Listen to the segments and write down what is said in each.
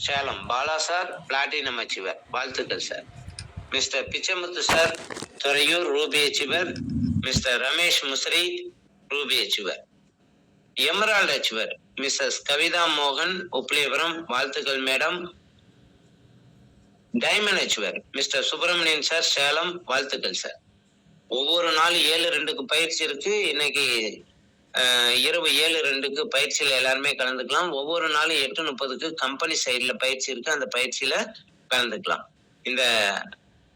Salem Bala sir platinum achiever, வாழ்த்துக்கள் sir. Mister Pichamuthu sir Thuraiyur ruby achiever. Mister Ramesh Musiri ruby achiever. Emerald achiever missus Kavitha மோகன் உப்ளியபுரம், வாழ்த்துக்கள் madam. Diamond achiever mister Subramanian sir Salem, வாழ்த்துக்கள் sir. ஒவ்வொரு நாள் 7-2க்கு பயிற்சி இருக்கு. இன்னைக்கு இரவு 7-2க்கு பயிற்சியில எல்லாருமே கலந்துக்கலாம். ஒவ்வொரு நாளும் 8:30க்கு கம்பெனி சைட்ல பயிற்சி இருக்கு, அந்த பயிற்சியில கலந்துக்கலாம். இந்த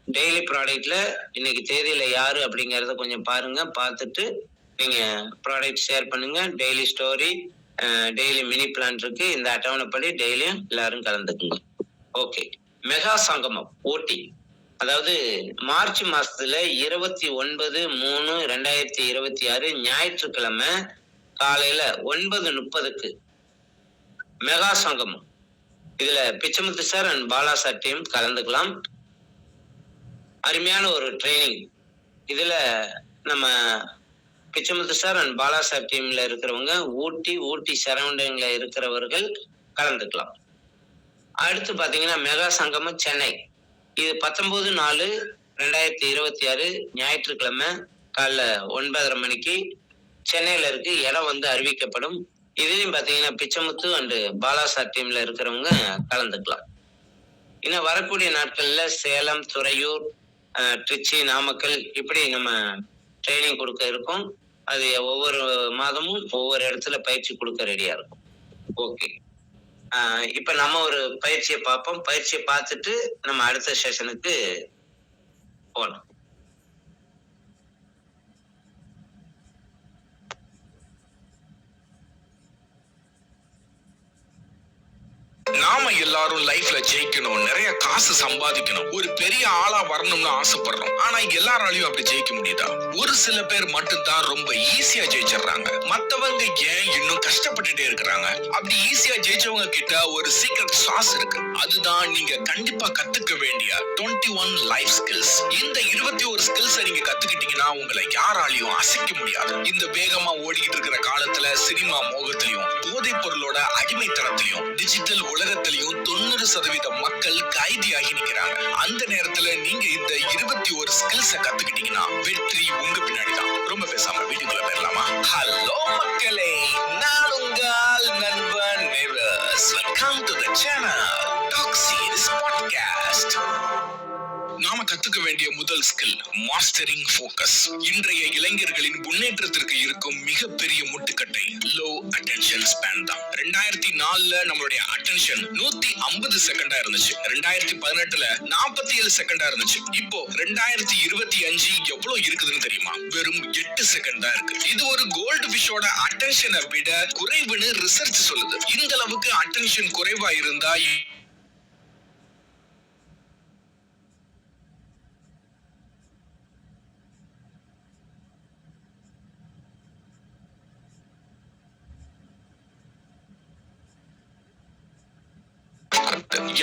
டெய்லி ப்ராடக்ட்ல இன்னைக்கு தேதியில யாரு அப்படிங்கறத கொஞ்சம் பாருங்க. பார்த்துட்டு நீங்க ப்ராடக்ட் ஷேர் பண்ணுங்க. Daily story, daily mini plan இருக்கு. இந்த அட்டவணைப்படி டெய்லியும் எல்லாரும் கலந்துக்குங்க. ஓகே. மெகா சங்கமம் ஊட்டி, அதாவது மார்ச் மாசத்துல 29/3/2026 ஞாயிற்றுக்கிழமை காலையில 9:30க்கு மெகா சங்கமம். இதுல Pichamuthu sir and Bala sir team கலந்துக்கலாம். அருமையான ஒரு ட்ரைனிங். இதுல நம்ம Pichamuthu sir and Bala sir டீம்ல இருக்கிறவங்க ஊட்டி சரௌண்டிங்ல இருக்கிறவர்கள் கலந்துக்கலாம். அடுத்து பாத்தீங்கன்னா மெகா சங்கமம் சென்னை. இது 19/4/2026 ஞாயிற்றுக்கிழமை காலைல 9:30 மணிக்கு சென்னையில இருக்கு. இடம் அறிவிக்கப்படும். இதுலயும் பாத்தீங்கன்னா பிச்சமுத்து அண்ட் பாலா சார் டீம்ல இருக்கிறவங்க கலந்துக்கலாம். இன்னும் வரக்கூடிய நாட்கள்ல சேலம், துறையூர், திருச்சி, நாமக்கல் இப்படி நம்ம ட்ரைனிங் கொடுக்க இருக்கோம். அது ஒவ்வொரு மாதமும் ஒவ்வொரு இடத்துல பயிற்சி கொடுக்க ரெடியா இருக்கும். ஓகே. இப்ப நம்ம ஒரு பயிற்சியை பார்ப்போம். பயிற்சியை பார்த்துட்டு நம்ம அடுத்த செஷனுக்கு போகலாம். நாம எல்லாரும் லைஃப்ல ஜெயிக்கணும், நிறைய காசு சம்பாதிக்கணும், ஒரு பெரிய ஆளா வரணும்னு ஆசைப்படுறோம். ஆனா எல்லாராலையும் அப்படி ஜெயிக்க முடியுதா? ஒரு சில பேர் மட்டும்தான் ரொம்ப ஈஸியா ஜெயிச்சிடுறாங்க. மத்தவங்க ஏன் இன்னும் கஷ்டப்பட்டுட்டே இருக்கிறாங்க? அப்படி ஈஸியா ஜெயிச்சவங்க கிட்ட ஒரு சீக்ரெட் சாஸ் இருக்கு. அதுதான் நீங்க கண்டிப்பா கத்துக்க வேண்டிய 21 லைஃப் ஸ்கில்ஸ். இந்த 21 ஸ்கில்ஸ் நீங்க கத்துக்கிட்டீங்கன்னா உங்களை யாராலையும் அசைக்க முடியாது. இந்த வேகமா ஓடிக்கிட்டு இருக்கிற காலத்துல சினிமா மோகத்திலையும், போதைப் பொருளோட அடிமைத்தனத்திலையும், டிஜிட்டல் உலகத்திலையும் 90% மக்கள் கைதியாகி நிக்கிறாங்க. அந்த நேரத்துல நீங்க இந்த 21 ஸ்கில்ஸ கத்துக்கிட்டீங்கன்னா வெற்றி உங்க பின்னாடிதான். ரொம்ப பேசாம வீட்டுக்குள்ள போயிடலாமா? ஹலோ மக்களே, நான் உங்கள் நண்பன் Niras. Welcome to the channel talk series podcast. நாம கத்துக்க வேண்டிய முதல் ஸ்கில் மாஸ்டரிங் ஃபோக்கஸ். இன்றைய இளைஞர்களின் முன்னேற்றத்திற்கு இருக்கும் மிகப்பெரிய முட்டுக்கட்டை லோ அட்டென்ஷன் ஸ்பேன் தான். 2004ல நம்மளுடைய அட்டென்ஷன் 150 செகண்டா இருந்துச்சு. 2018ல 47 செகண்டா இருந்துச்சு. இப்போ 2025 எவ்வளவு இருக்குதுன்னு தெரியுமா? வெறும் 8 செகண்ட் தான் இருக்கு. இது ஒரு கோல்டு ஃபிஷோட அட்டென்ஷனை விட குறைவுன்னு ரிசர்ச் சொல்லுது. இந்த அளவுக்கு அட்டென்ஷன் குறைவா இருந்தா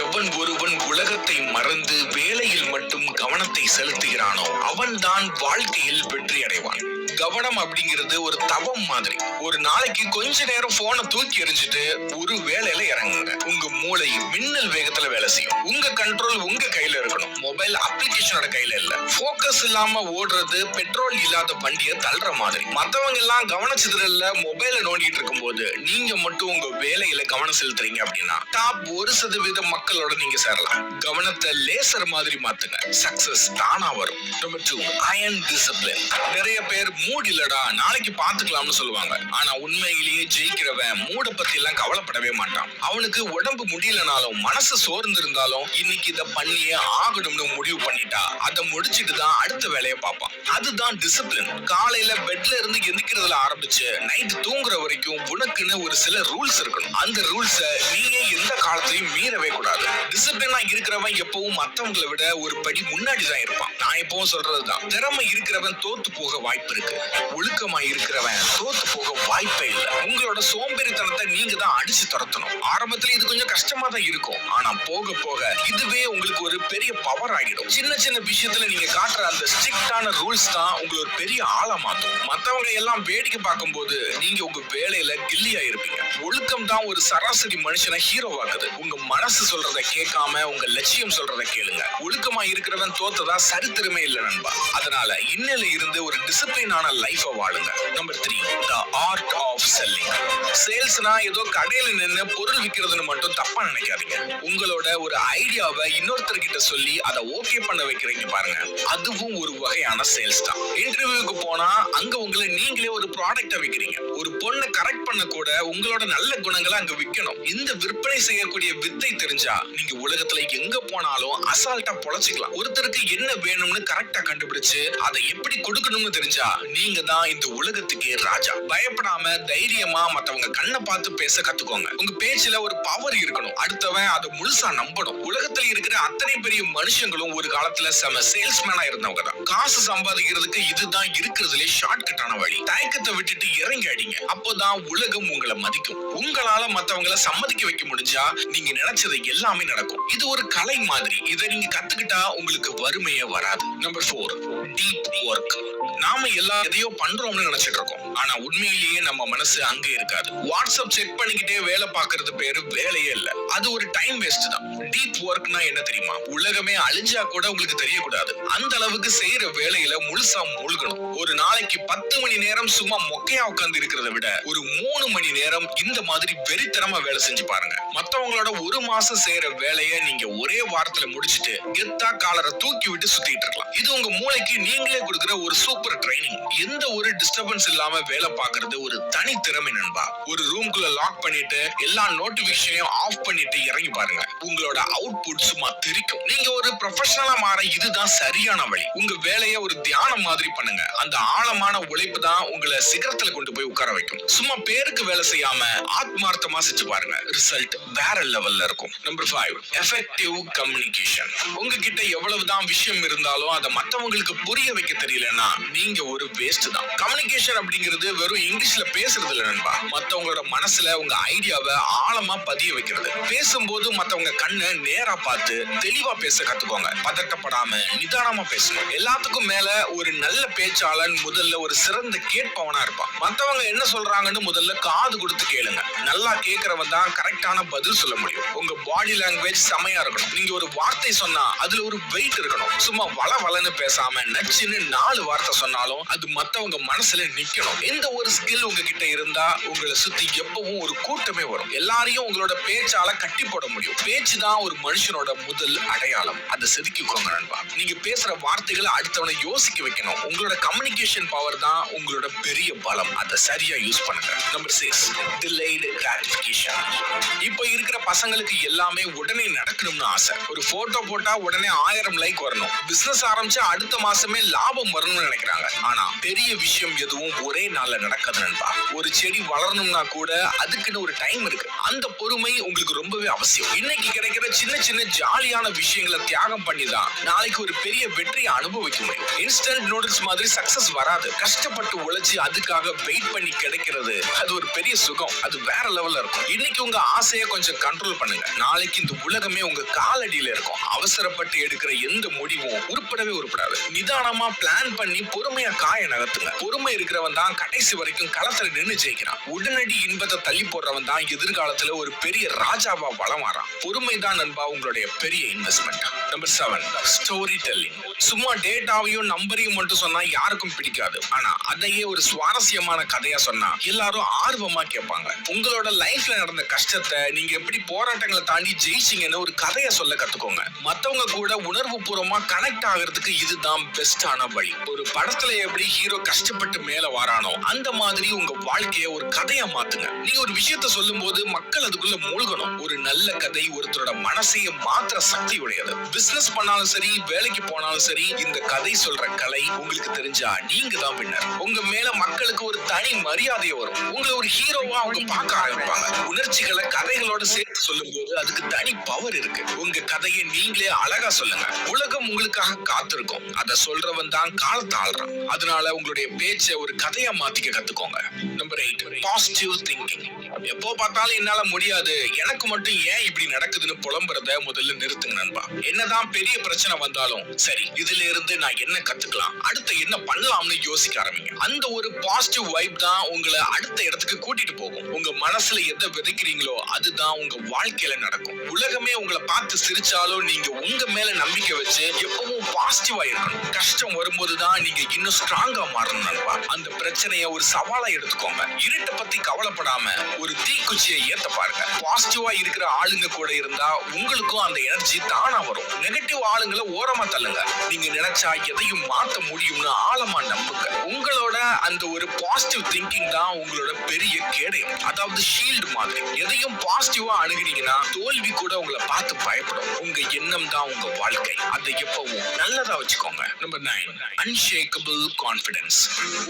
எவன் ஒருவன் உலகத்தை மறந்து வேலையில் மட்டும் கவனத்தை செலுத்துகிறானோ அவன் தான் வாழ்க்கையில் வெற்றி அடைவான். கவனம் அப்படிங்கிறது ஒரு தவம் மாதிரி. ஒரு நாளைக்கு கொஞ்ச நேரம் போனை தூக்கி எறிஞ்சிட்டு ஒரு வேலையில இறங்குங்க. உங்க மூளை மின்னல் வேகத்துல வேலை செய்யும். உங்க கண்ட்ரோல் உங்க கையில இருக்கணும், மொபைல் அப்ளிகேஷனோட கையில இல்ல. போக்கஸ் இல்லாம ஓடுறது பெட்ரோல் இல்லாத வண்டியை தள்ளுற மாதிரி. மத்தவங்க எல்லாம் கவனச்சிதறல்ல மொபைல நோண்டிட்டு இருக்கும் போது நீங்க மட்டும் உங்க வேலையில கவனம் செலுத்துறீங்க அப்படின்னா டாப் 1% மக்களோட நீங்க சேரலாம். கவனத்தை லேசர் மாதிரி மாத்துங்க, சக்சஸ் தானா வரும். Number 2, iron discipline. நிறைய பேர் மூட் இல்லடா நாளைக்கு பாத்துக்கலாம்னு சொல்லுவாங்க. ஆனா உண்மையிலேயே ஜெயிக்கிறவன் மூட பத்தி எல்லாம் கவலைப்படவே மாட்டான். அவனுக்கு உடம்பு முடியலனாலும் மனசு சோர்ந்து இருந்தாலும் இன்னைக்கு இத பண்ணியே ஆகணும்னு முடிவு பண்ணிட்டா அதை முடிச்சிட்டு தான் அடுத்த வேலையை பார்ப்பான். அதுதான் டிசிப்ளின். காலையில பெட்ல இருந்து எந்திக்கிறதுல ஆரம்பிச்சு நைட் தூங்குற வரைக்கும் உனக்குன்னு ஒரு சில ரூல்ஸ் இருக்கணும். அந்த ரூல்ஸ நீயே எந்த காலத்திலையும் மீறவே கூடாது. டிசிப்ளினா இருக்கிறவன் எப்பவும் மத்தவங்களை விட ஒரு படி முன்னாடி தான் இருப்பான். நான் எப்பவும் சொல்றதுதான், திறமை இருக்கிறவன் தோத்து போக வாய்ப்பு இருக்கு, ஒழுக்கமா இருக்கிறவன் தோத்து போக வாய்ப்பே இல்ல. உங்களோட சோம்பேறித்தனத்தை நீங்க தான் அடிச்சு துரத்தணும். ஆரம்பத்துல இது கொஞ்சம் கஷ்டமா தான் இருக்கும், ஆனா போக போக இதுவே உங்களுக்கு ஒரு பெரிய பவர் ஆகிடும். சின்ன சின்ன விஷயத்துல நீங்க காட்டுற அந்த ஸ்ட்ரிக்டான ரூல்ஸ் தான் உங்களை ஒரு பெரிய ஆளா மாத்தும். மத்தவங்க எல்லாம் வேடிக்கை பார்க்கும்போது நீங்க உங்க வேலையில கில்லியா இருப்பீங்க. ஒழுக்கம் தான் ஒரு சராசரி மனுஷனை ஹீரோவாக்குது. உங்க மனசு சொல்றதை கேட்காம உங்க லட்சியம் சொல்றதை கேளுங்க. ஒழுக்கமா இருக்கிறவன் தோத்ததா சரித்திரமே இல்ல நண்பா. அதனால இன்னையில இருந்து ஒரு டிசிப்ளினான லைஃப வாழுங்க. Number 3, the art of selling. சேல்ஸ்னா ஏதோ கடையில நின்னு பொருள் விக்கிறதுன்னு மட்டும் தப்பா நினைக்காதீங்க. உங்களோட ஒரு ஐடியாவை இன்னொருத்தர்கிட்ட சொல்லி அதை ஓகே பண்ண வைக்கிறீங்க பாருங்க, அதுவும் ஒரு வகையான சேல்ஸ் தான். இன்டர்வியூக்கு போனா அங்க உங்களை நீங்களே ஒரு ப்ராடக்ட விக்கிறீங்க. ஒரு பொண்ணை கரெக்ட் பண்ண கூட உங்களோட நல்ல குணங்களை அங்க விற்கணும். இந்த விற்பனை செய்யக்கூடிய வித்தை தெரிஞ்சா நீங்க உலகத்துல எங்க போனாலும் அசால்ட்டா பொழைச்சிக்கலாம். ஒருத்தருக்கு என்ன வேணும்னு கரெக்டா கண்டுபிடிச்சு அதை எப்படி கொடுக்கணும்னு தெரிஞ்சா நீங்க தான் இந்த உலகத்துக்கே ராஜா. பயப்படாம தைரியமா மத்தவங்க கண்ணை பார்த்து பேச கத்துக்கோங்க. உங்க பேச்சுல ஒரு பவர் இருக்கணும், அடுத்தவன் அதை முழுசா நம்பணும். உலகத்துல இருக்கிற அத்தனை பெரிய மனுஷங்களும் ஒரு காலத்துல செம சேல்ஸ்மேனா இருந்தவங்க தான். காசு சம்பாதிக்கிறதுக்கு இதுதான் இருக்கிறதுலே ஷார்ட்கட்டான வழி. தயக்கத்தை விட்டுட்டு இறங்கி அடிங்க, அப்போதான் உலகம் உங்களை மதிக்கும். உங்களால மத்தவங்களை சம்மதிக்க வைக்க முடிஞ்சா நீங்க நினைச்சது எல்லாமே நடக்கும். இது ஒரு கலை மாதிரி, இதை நீங்க கத்துக்கிட்டா உங்களுக்கு வறுமையே வராது. Number 4, deep work. நாம எல்லாம் எதையோ பண்றோம்னு நினைச்சிட்டு இருக்கோம், ஆனா உண்மையிலேயே நம்ம மனசு அங்க இருக்காது. வாட்ஸ்அப் செக் பண்ணிக்கிட்டே வேலை பார்க்கறது பேரு வேலையே இல்ல, அது ஒரு டைம் வேஸ்ட் தான். டீப் ஒர்க்னா என்ன தெரியுமா? உலகமே அழிஞ்சா கூட உங்களுக்கு தெரியக்கூடாது, அந்த அளவுக்கு செய்யற வேலையில முழுசா மூழ்கணும். ஒரு நாளைக்கு 10 மணி நேரம் சும்மா மொக்கையா உட்கார்ந்து இருக்கிறத விட ஒரு 3 மணி நேரம் இந்த மாதிரி வெறித்தனமா வேலை செஞ்சு பாருங்க. மத்தவங்களோட ஒரு மாசம் செய்யற வேலையை நீங்க ஒரே வாரத்துல முடிச்சிட்டு கெத்தா காலரை தூக்கி விட்டு சுத்திட்டு இருக்கலாம். இது உங்க மூளைக்கு நீங்களே கொடுக்கிற ஒரு சூப்பர் ட்ரைனிங். எந்த ஒரு டிஸ்டர்பன்ஸ் இல்லாம வேலை பார்க்கறது ஒரு தனி திறமை நண்பா. ஒரு ரூம்குள்ள லாக் பண்ணிட்டு எல்லா நோட்டிபிகேஷனையும் ஆஃப் பண்ணிட்டு இறங்கி பாருங்க, உங்களோட அவுட்புட் சும்மா தெரிக்கும். நீங்க ஒரு ப்ரொஃபஷனலா மாற இதுதான் சரியான வழி. உங்க வேலையை ஒரு தியானம் மாதிரி பண்ணுங்க. அந்த ஆழமான உழைப்பு தான் உங்களை சிகரத்துல கொண்டு போய் உட்கார வைக்கும். சும்மா பேருக்கு வேலை செய்யாம ஆத்மார்த்தமா செஞ்சு பாருங்க, ரிசல்ட் வேற லெவல்ல இருக்கும். Number 5, effective communication. உங்ககிட்ட எவ்வளவுதான் விஷயம் இருந்தாலும் அதை மத்தவங்களுக்கு புரிய வைக்க தெரியலன்னா நீங்க ஒரு வேஸ்ட் தான். கம்யூனிகேஷன் அப்படிங்கிறது வெறும் இங்கிலீஷ்ல பேசுறது இல்ல நண்பா, மத்தவங்களோட மனசுல உங்க ஐடியாவை ஆழமா பதிய வைக்கிறது. பேசும்போது மத்தவங்க கண்ணை நேரா பார்த்து தெளிவா பேச கத்துக்கோங்க. பதட்டப்படாம நிதானமா பேசணும். எல்லாத்துக்கும் மேல ஒரு நல்ல பேச்சாளன் முதல்ல ஒரு சிறந்த கேட்பவனா இருப்பான். மத்தவங்க என்ன சொல்றாங்கன்னு முதல்ல காது கொடுத்து கேளுங்க. நல்லா கேட்கறவன் தான் கரெக்டான பதில் சொல்ல முடியும். உங்க பாடி லாங்குவேஜ் செமையா இருக்கணும். நீங்க ஒரு வார்த்தை சொன்னா அதுல ஒரு வெயிட் இருக்கணும். சும்மா வளன்னு பேசாம நச்சுன்னு 4 வார்த்தை சொன்னாலும் அது மத்தவங்க மனசுல நிக்கணும். எந்த ஒரு ஸ்கில் உங்ககிட்ட இருந்தா உங்களை சுத்தி எப்பவும் ஒரு கூட்டமே வரும். எல்லாரையும் உங்களோட பேச்சால கட்டி போட முடியும். பேச்சு தான் ஒரு மனுஷனோட முதல் அடையாளம். அதை செதுக்கிக்கோங்க நண்பா. நீங்க பேசுற வார்த்தைகளை அடுத்தவனை யோசிக்க வைக்கணும். உங்களோட கம்யூனிகேஷன் பவர் தான் உங்களோட பெரிய பலம். அதை சரியா யூஸ் பண்ணுங்க. Number 6, delayed gratification. இப்போ இருக்கிற பசங்களுக்கு எல்லாமே உடனே நடக்கணும்னு ஆசை. ஒரு போட்டோ போட்டா உடனே 1000 லைக் வரணும், பிசினஸ் ஆரம்பிச்சா அடுத்த மாசமே லாபம் வரணும்னு நினைக்கிறாங்க. ஆனா பெரிய விஷயம் எதுவும் ஒரே நாள்ல நடக்காது நண்பா. ஒரு செடி வளரணும்னா கூட அதுக்குன்னு ஒரு டைம் இருக்கு. அந்த பொறுமை உங்களுக்கு ரொம்பவே அவசியம். இன்னைக்கு கிடைக்கிற சின்ன சின்ன ஜாலியான விஷயங்களை தியாகம் பண்ணி தான் நாளைக்கு ஒரு பெரிய வெற்றியை அனுபவிக்க முடியும். இன்ஸ்டன்ட் நூடுல்ஸ் மாதிரி சக்சஸ் வராது. கஷ்டப்பட்டு உழைச்சு அதுக்காக வெயிட் பண்ணி கிடைக்கிறது அது ஒரு பெரிய சுகம். அது வேற லெவல்ல இருக்கும். இன்னைக்கு உங்க ஆசையை கொஞ்சம் கண்ட்ரோல் பண்ணுங்க. நாளைக்கு இந்த உலகமே உங்க காலடியில இருக்கும். அவசரப்பட்டு எடுக்கிற எந்த முடிவும் உருப்படவே உருப்படாது. நிதானமா பிளான் பண்ணி பொறுமையா காய நகர்த்துங்க. பொறுமை இருக்கிறவன் தான் கடைசி வரைக்கும் களத்துல நின்னு ஜெயிக்கிறான். உடனடி இன்பத்தை தள்ளி போடுறவன் தான் எதிர்காலத்துல ஒரு பெரிய ராஜாவா வளம் வரான். பொறுமை தான் நண்பா உங்களுடைய பெரிய இன்வெஸ்ட்மெண்ட். Number 7, story telling. சும்மா டேட்டாவையும் நம்பரையும் மட்டும் சொன்னா யாருக்கும் பிடிக்காது. ஆனா அதையே ஒரு சுவாரஸ்யமான கதையா சொன்னா எல்லாரும் ஆர்வமா கேட்பாங்க. உங்களோட லைஃப்ல நடந்த கஷ்டத்தை நீங்க எப்படி போராட்டங்களை தாண்டி ஜெயிச்சீங்கன்னு ஒரு கதையை சொல்ல கத்துக்கோங்க. மத்தவங்க கூட உணர்வு பூர்வமா கனெக்ட் ஆகிறதுக்கு இதுதான் பெஸ்டான வழி. ஒரு படத்துல எப்படி ஹீரோ கஷ்டப்பட்டு மேல வரானோ அந்த மாதிரி உங்க வாழ்க்கைய ஒரு கதையா மாத்துங்க. நீங்க ஒரு விஷயத்த சொல்லும் போது மக்கள் அதுக்குள்ள மூழ்கணும். ஒரு நல்ல கதை ஒருத்தரோட மனசைய மாத்திர சக்தி உடையது. பிசினஸ் பண்ணாலும் சரி, வேலைக்கு போனாலும் சரி, இந்த கதை சொல்ற கலை உங்களுக்கு தெரிஞ்சா நீங்க தான் வின்னர். உங்க மேல மக்களுக்கு ஒரு தனி மரியாதை வரும். உங்களை ஒரு ஹீரோவா அவங்க பார்க்க ஆரம்பிப்பாங்க. உணர்ச்சிகளை கதைகளோட சேர்த்து சொல்லும்போது அதுக்கு தனி பவர் இருக்கு. உங்க கதையை நீங்களே அழகா சொல்லுங்க. உலகம் உங்களுக்காக காத்திருக்கும். அத சொல்றவன் தான் காலத்தை ஆள்றான். அதனால உங்களுடைய பேச்சை ஒரு கதையா மாத்திக்க கத்துக்கோங்க. Number 8, positive thinking. எப்போ பார்த்தாலும் என்னால முடியாது, எனக்கு மட்டும் ஏன் இப்படி நடக்குதுன்னு புலம்புறத முதல்ல நிறுத்துங்க நண்பா. என்னதான் பெரிய பிரச்சனை வந்தாலும் சரி, இதுல இருந்து நான் என்ன கத்துக்கலாம், அடுத்து என்ன பண்ணலாம்னு யோசிக்க ஆரம்பிங்க. அந்த ஒரு பாசிட்டிவ் வைப் தான் உங்களை அடுத்த இடத்துக்கு கூட்டிட்டு போகும். உங்க மனசுல எதை விதைக்கிறீங்களோ அதுதான் உங்க வாழ்க்கையில நடக்கும். உலகமே உங்களை பார்த்து சிரிச்சாலும் நீங்க உங்க மேல நம்பிக்கை வச்சு எப்பவும் பாசிட்டிவா இருக்கணும். கஷ்டம் வரும்போதுதான் நீங்க இன்னும் ஸ்ட்ராங்கா மாறணும் நண்பா. அந்த பிரச்சனைய ஒரு சவாலா எடுத்துக்கோங்க. இருட்டை பத்தி கவலைப்படாம ஒரு தீக்குச்சியை ஏத்த பாருங்க. பாசிட்டிவா இருக்கிற ஆளுங்க கூட இருந்தா உங்களுக்கும் அந்த எனர்ஜி தானா வரும். நெகட்டிவ் ஆளுங்களை ஓரமா தள்ளுங்க. நீங்க நினைச்சா எதையும் மாத்த முடியும்னு ஆழமா நம்புங்க. உங்களோட அந்த ஒரு பாசிட்டிவ் திங்கிங் தான் உங்களோட பெரிய கேடயம். அதாவது ஷீல்டு மாதிரி. எதையும் பாசிட்டிவா அணுகினீங்கன்னா தோல்வி கூட உங்களை பார்த்து பயப்படும். உங்க எண்ணம் தான் உங்க வாழ்க்கை. அதை எப்பவும் நல்லதா வச்சுக்கோங்க. Number 9, unshakeable confidence.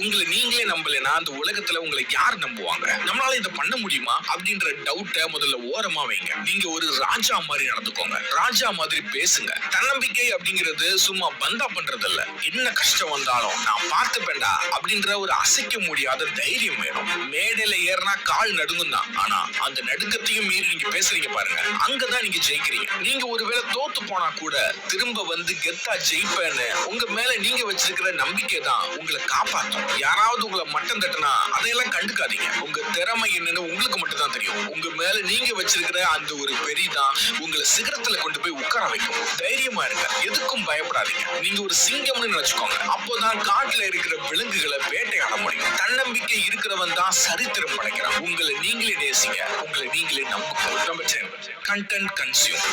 உங்களை நீங்களே நம்பலைன்னா அந்த உலகத்துல உங்களை யார் நம்புவாங்க? நம்மளால இதை பண்ண முடியுமா அப்படின்ற டவுட்டை முதல்ல ஓரமா வைங்க. நீங்க ஒரு ராஜா மாதிரி நடந்துக்கோங்க. ராஜா மாதிரி பேசுங்க. தன்னம்பிக்கை அப்படிங்கிறது சும்மா பந்தா பண்றது இல்ல. என்ன கஷ்டம் வந்தாலும் நான் பார்த்துப்பேன்டா அப்படின்ற ஒரு அசைக்க முடியாத தைரியம் வேணும். மேடையில ஏறினா கால் நடுங்கும் தான், ஆனா அந்த நடுக்கத்தையும் மீறி நீங்க பேசுறீங்க பாருங்க, அங்கதான் நீங்க ஜெயிக்கிறீங்க. நீங்க ஒருவேளை தோத்து போனா கூட திரும்ப வந்து கெத்தா ஜெயிப்பேன்னு உங்க மேல நீங்க வச்சிருக்கிற நம்பிக்கை தான் உங்களை காப்பாற்றும். யாராவது உங்களை மட்டம் தட்டுனா அதையெல்லாம் கண்டுக்காதீங்க. உங்க திறமை என்னன்னு உங்களுக்கு மட்டும் தான் தெரியும். உங்க மேல நீங்க வச்சிருக்கிற அந்த ஒரு வெறி தான் உங்களை சிகரத்துல கொண்டு போய் உட்கார வைக்கும். தைரியமா இருங்க. எதுக்கும் பயப்படாதீங்க. நீங்க ஒரு சிங்கம்னு நினைச்சுக்கோங்க. அப்போதான் காட்டுல இருக்கிற விலங்குகளை வேட்டையாட முடியும். தன்னம்பிக்கை இருக்கிறவன் தான் சரித்திரம் படைக்கிறான். உங்களை நீங்களே நேசிங்க. உங்களை நீங்களே நம்புங்க. Number 10, content consume.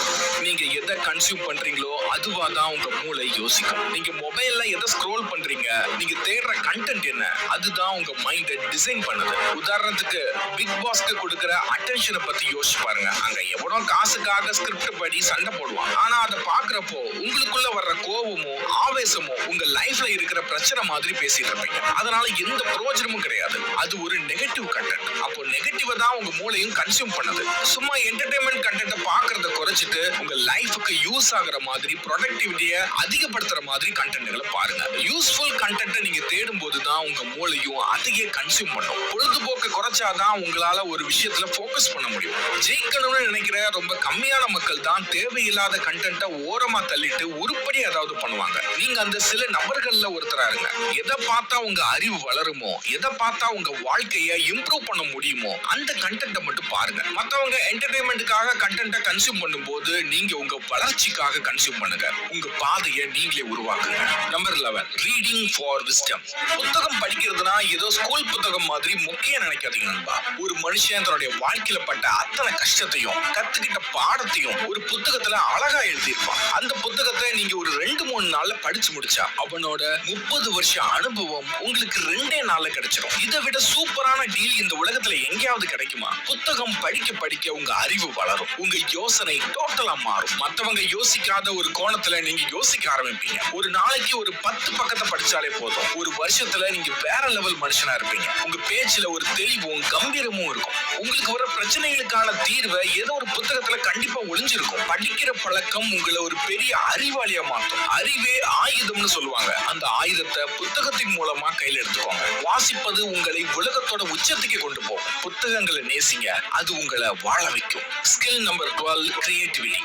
நீங்க எதை கன்சியூம் பண்றீங்களோ அதுவா தான் உங்க மூளை யோசிக்கும். நீங்க மொபைல்ல எதை ஸ்க்ரோல் பண்றீங்க, நீங்க தேடுற கண்டென்ட் என்ன, அதுதான் உங்க மைண்டை டிசைன் பண்ணுது. உதாரணத்துக்கு பிக் பாஸ்க்கு கொடுக்கிற அட்டென்ஷனை பத்தி யோசிச்சு பாருங்க. அங்க எவ்வளோ காசுக்காக ஸ்கிரிப்ட் படி சண்டை போடுவாங்க. ஆனா அதை பாக்குறப்போ உங்களுக்குள்ள வர்ற கோபமும் ஆவேசமும் உங்க லைஃப்ல இருக்கிற பிரச்சனை மாதிரி பேசிட்டு இருப்பீங்க. அதனால எந்த பிரயோஜனமும் கிடையாது. அது ஒரு நெகட்டிவ் கண்டென்ட். அப்போ நெகட்டிவ் தான் உங்க மூளையும் கன்சியூம் பண்ணுது. சும்மா என்டர்டைன்மெண்ட் கண்டென்ட்டை பாக்குறத குறைச்சிட்டு உங்க லைஃபுக்கு யூஸ் ஆகுற மாதிரி ப்ரொடக்டிவிட்டியை அதிகப்படுத்துற மாதிரி கண்டென்ட்களை பாருங்க. யூஸ்ஃபுல் கண்டென்ட்டை நீங்க தேடும் போது தான் உங்க மூளையும் அதையே கன்சியூம் பண்ணும். பொழுதுபோக்கு குறைச்சாதான் உங்களால ஒரு விஷயத்துல போக்கஸ் பண்ண முடியும். ஜெயிக்கணும்னு நினைக்கிற ரொம்ப கம்மியான மக்கள் தான் தேவையில்லாத கண்டென்ட்டை ஓரமா தள்ளிட்டு உருப்படி ஏதாவது பண்ணுவாங்க. நீங்க அந்த சில நபர்கள்ல ஒருத்தரா இருங்க. எதை பார்த்தா உங்க அறிவு வளருமோ, எதை பார்த்தா உங்க வாழ்க்கையை இம்ப்ரூவ் பண்ண முடியுமோ அந்த கண்டென்ட்டை மட்டும் பாருங்க. மத்தவங்க என்டர்டைன்மெண்ட்டுக்காக கண்டென்ட்டை கன்சியூம் பண்ணும்போது நீங்க உங்க வளர்ச்சிக்காக கன்சியூம் பண்ணுங்க. உங்க பாதையை நீங்களே உருவாக்குங்க. Number 11, reading for wisdom. புத்தகம் படிக்கிறதுனா ஏதோ ஸ்கூல் புத்தகம் மாதிரி முக்கியம் நினைக்காதீங்க நண்பா. ஒரு மனுஷன் தன்னுடைய வாழ்க்கையில பட்ட அத்தனை கஷ்டத்தையும் கத்துக்கிட்ட பாடத்தையும் ஒரு புத்தகத்துல அழகா எழுதியிருப்பான். அந்த புத்தகத்தை நீங்க ஒரு 2-3 நாள்ல படிச்சு முடிச்சா அவனோட 30 வருஷ அனுபவம் உங்களுக்கு 2 நாள்ல கிடைச்சிடும். இதை விட சூப்பரான டீல் இந்த உலகத்துல எங்கேயாவது கிடைக்குமா? புத்தகம் படிக்க படிக்க உங்க அறிவு வளரும். உங்க யோசனை டோட்டலா மாறும். மத்தவங்க யோசிக்காத ஒரு கோணத்துல நீங்க யோசிக்க ஆரம்பிப்பீங்க. ஒரு நாளைக்கு ஒரு 10 பக்கத்தை படிச்சாலே போதும். ஒரு வருஷத்துல நீங்க வேற லெவல் மனுஷனா இருப்பீங்க. உங்க பேச்சுல ஒரு தெளிவும் கம்பீரமும் இருக்கும். உங்களுக்கு வர பிரச்சனைகளுக்கான தீர்வை ஏதோ ஒரு புத்தகத்துல கண்டிப்பா ஒளிஞ்சிருக்கும். படிக்கிற பழக்கம் உங்களை ஒரு பெரிய அறிவாளியா மாற்றும். அறிவே ஆயுதம்னு சொல்லுவாங்க. அந்த ஆயுதத்தை புத்தகத்தின் மூலமா கையில எடுத்துக்கோங்க. வாசிப்பது உங்களை உலகத்தோட உச்சத்துக்கு கொண்டு போகும். புத்தகங்களை நேசிங்க. அது உங்களை வாழ வைக்கும். Skill number 12, creativity.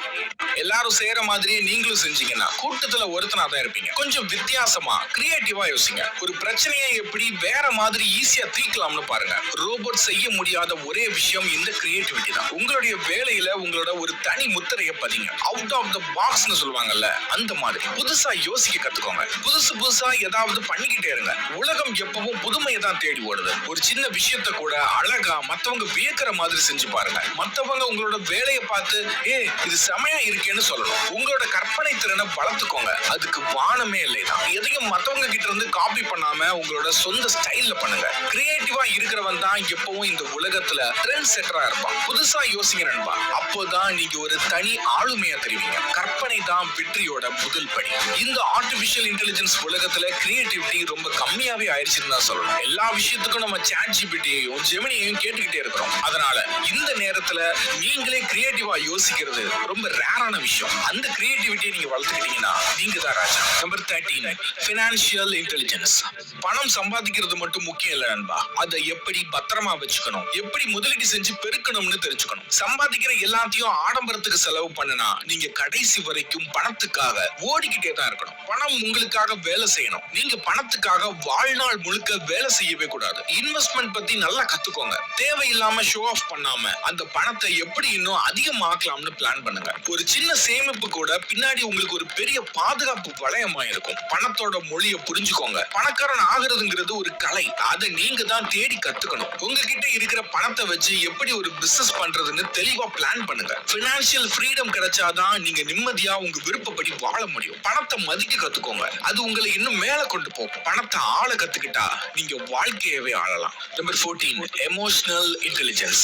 எல்லாரும் செய்யற மாதிரியே நீங்களும் செஞ்சீங்கன்னா கூட்டத்துல ஒருத்தனா தான் இருப்பீங்க. கொஞ்சம் வித்தியாசமா கிரியேட்டிவா யோசிங்க. ஒரு பிரச்சனையை எப்படி வேற மாதிரி ஈஸியா தீர்க்கலாம்னு பாருங்க. ரோபோட் செய்ய முடியாத ஒரே விஷயம் இந்த கிரியேட்டிவிட்டி தான். உங்களுடைய வேலையில உங்களோட ஒரு தனி முத்திரையை பதிங்க. அவுட் ஆஃப் த பாக்ஸ்னு சொல்லுவாங்கல்ல, அந்த மாதிரி புதுசா யோசிக்க கத்துக்கோங்க. புதுசா ஏதாவது பண்ணிக்கிட்டே இருங்க. உலகம் எப்பவும் புதுமையை தான் தேடி ஓடுது. ஒரு சின்ன விஷயத்தை கூட அழகா மத்தவங்க வியக்கிற மாதிரி செஞ்சு பாருங்க. மத்தவங்க உங்களோட வேலையை பார்த்து இது செமையா இருக்கேன்னு சொல்லணும். உங்களோட கற்பனை திறனை வளர்த்துக்கோங்க. அதுக்கு வானமே இல்லைதான். எதையும் மத்தவங்க கிட்ட இருந்து காப்பி பண்ணாம உங்களோட சொந்த ஸ்டைல்ல பண்ணுங்க. கிரியேட்டிவா இருக்கிறவன் தான் எப்பவும் இந்த உலகத்துல ட்ரெண்ட் செட்டரா இருப்பான். புதுசா யோசிங்க நண்பா. அப்போதான் நீங்க ஒரு தனி ஆளுமையா தெரிவிங்க. கற்பனை தான் வெற்றியோட முதல் படி. இந்த ஆர்டிபிஷியல் இன்டெலிஜென்ஸ் உலகத்துல கிரியேட்டிவிட்டி ரொம்ப கம்மியாவே ஆயிடுச்சுன்னு தான் சொல்லணும். எல்லா விஷயத்துக்கும் நம்ம சாட் ஜிபிடியையும் ஜெமினியையும் கேட்டுக்கிட்டே இருக்கிறோம். அதனால இந்த நேரத்துல நீங்களே கிரியேட்டிவா யோசிக்கிறது ரொம்ப ரேரான விஷயம். அந்த கிரியேட்டிவிட்டியை நீங்க வளர்த்துக்கிட்டீங்கன்னா நீங்க தான் ராஜா. Number 13, financial intelligence. பணம் சம்பாதிக்கிறது மட்டும் முக்கியம் இல்ல நண்பா, அதை எப்படி பத்திரமா வச்சுக்கணும், எப்படி முதலீடு செஞ்சு பெருக்கணும்னு தெரிஞ்சுக்கணும். சம்பாதிக்கிற எல்லாத்தையும் ஆடம்பரத்துக்கு செலவு பண்ணனா நீங்க கடைசி வரைக்கும் பணத்துக்காக ஓடிக்கிட்டே தான் இருக்கணும். பணம் உங்களுக்காக வேலை செய்யணும், நீங்க பணத்துக்காக வாழ்நாள் முழுக்க வேலை செய்யவே கூடாது. இன்வெஸ்ட்மெண்ட் பத்தி நல்லா கத்துக்கோங்க. தேவையில்லாம ஷோ ஆஃப் பண்ணாம அந்த பணத்தை எப்படி இன்னும் அதிகமாக்கலாம்னு பிளான் பண்ணுங்க. ஒரு சின்ன சேமிப்பு கூட பின்னாடி உங்களுக்கு ஒரு பெரிய பாதுகாப்பு வளையமா இருக்கும். பணத்தோட மொழியை புரிஞ்சுக்கோங்க. பணக்காரன் ஆகுறதுங்கிறது ஒரு கலை, அதை நீங்க தான் தேடி கத்துக்கணும். உங்ககிட்ட இருக்கிற பணத்தை வச்சு எப்படி ஒரு பிசினஸ் பண்றதுன்னு தெளிவா பிளான் பண்ணுங்க. பினான்சியல் ஃப்ரீடம் கிடைச்சாதான் நீங்க நிம்மதியா உங்க விருப்பப்படி வாழ முடியும். பணத்தை மதிக்க கத்துக்கோங்க, அது உங்களை இன்னும் மேல கொண்டு போகும். பணத்தை ஆள கத்துக்கிட்டா நீங்க வாழ்க்கையவே ஆளலாம். Number 14, emotional intelligence.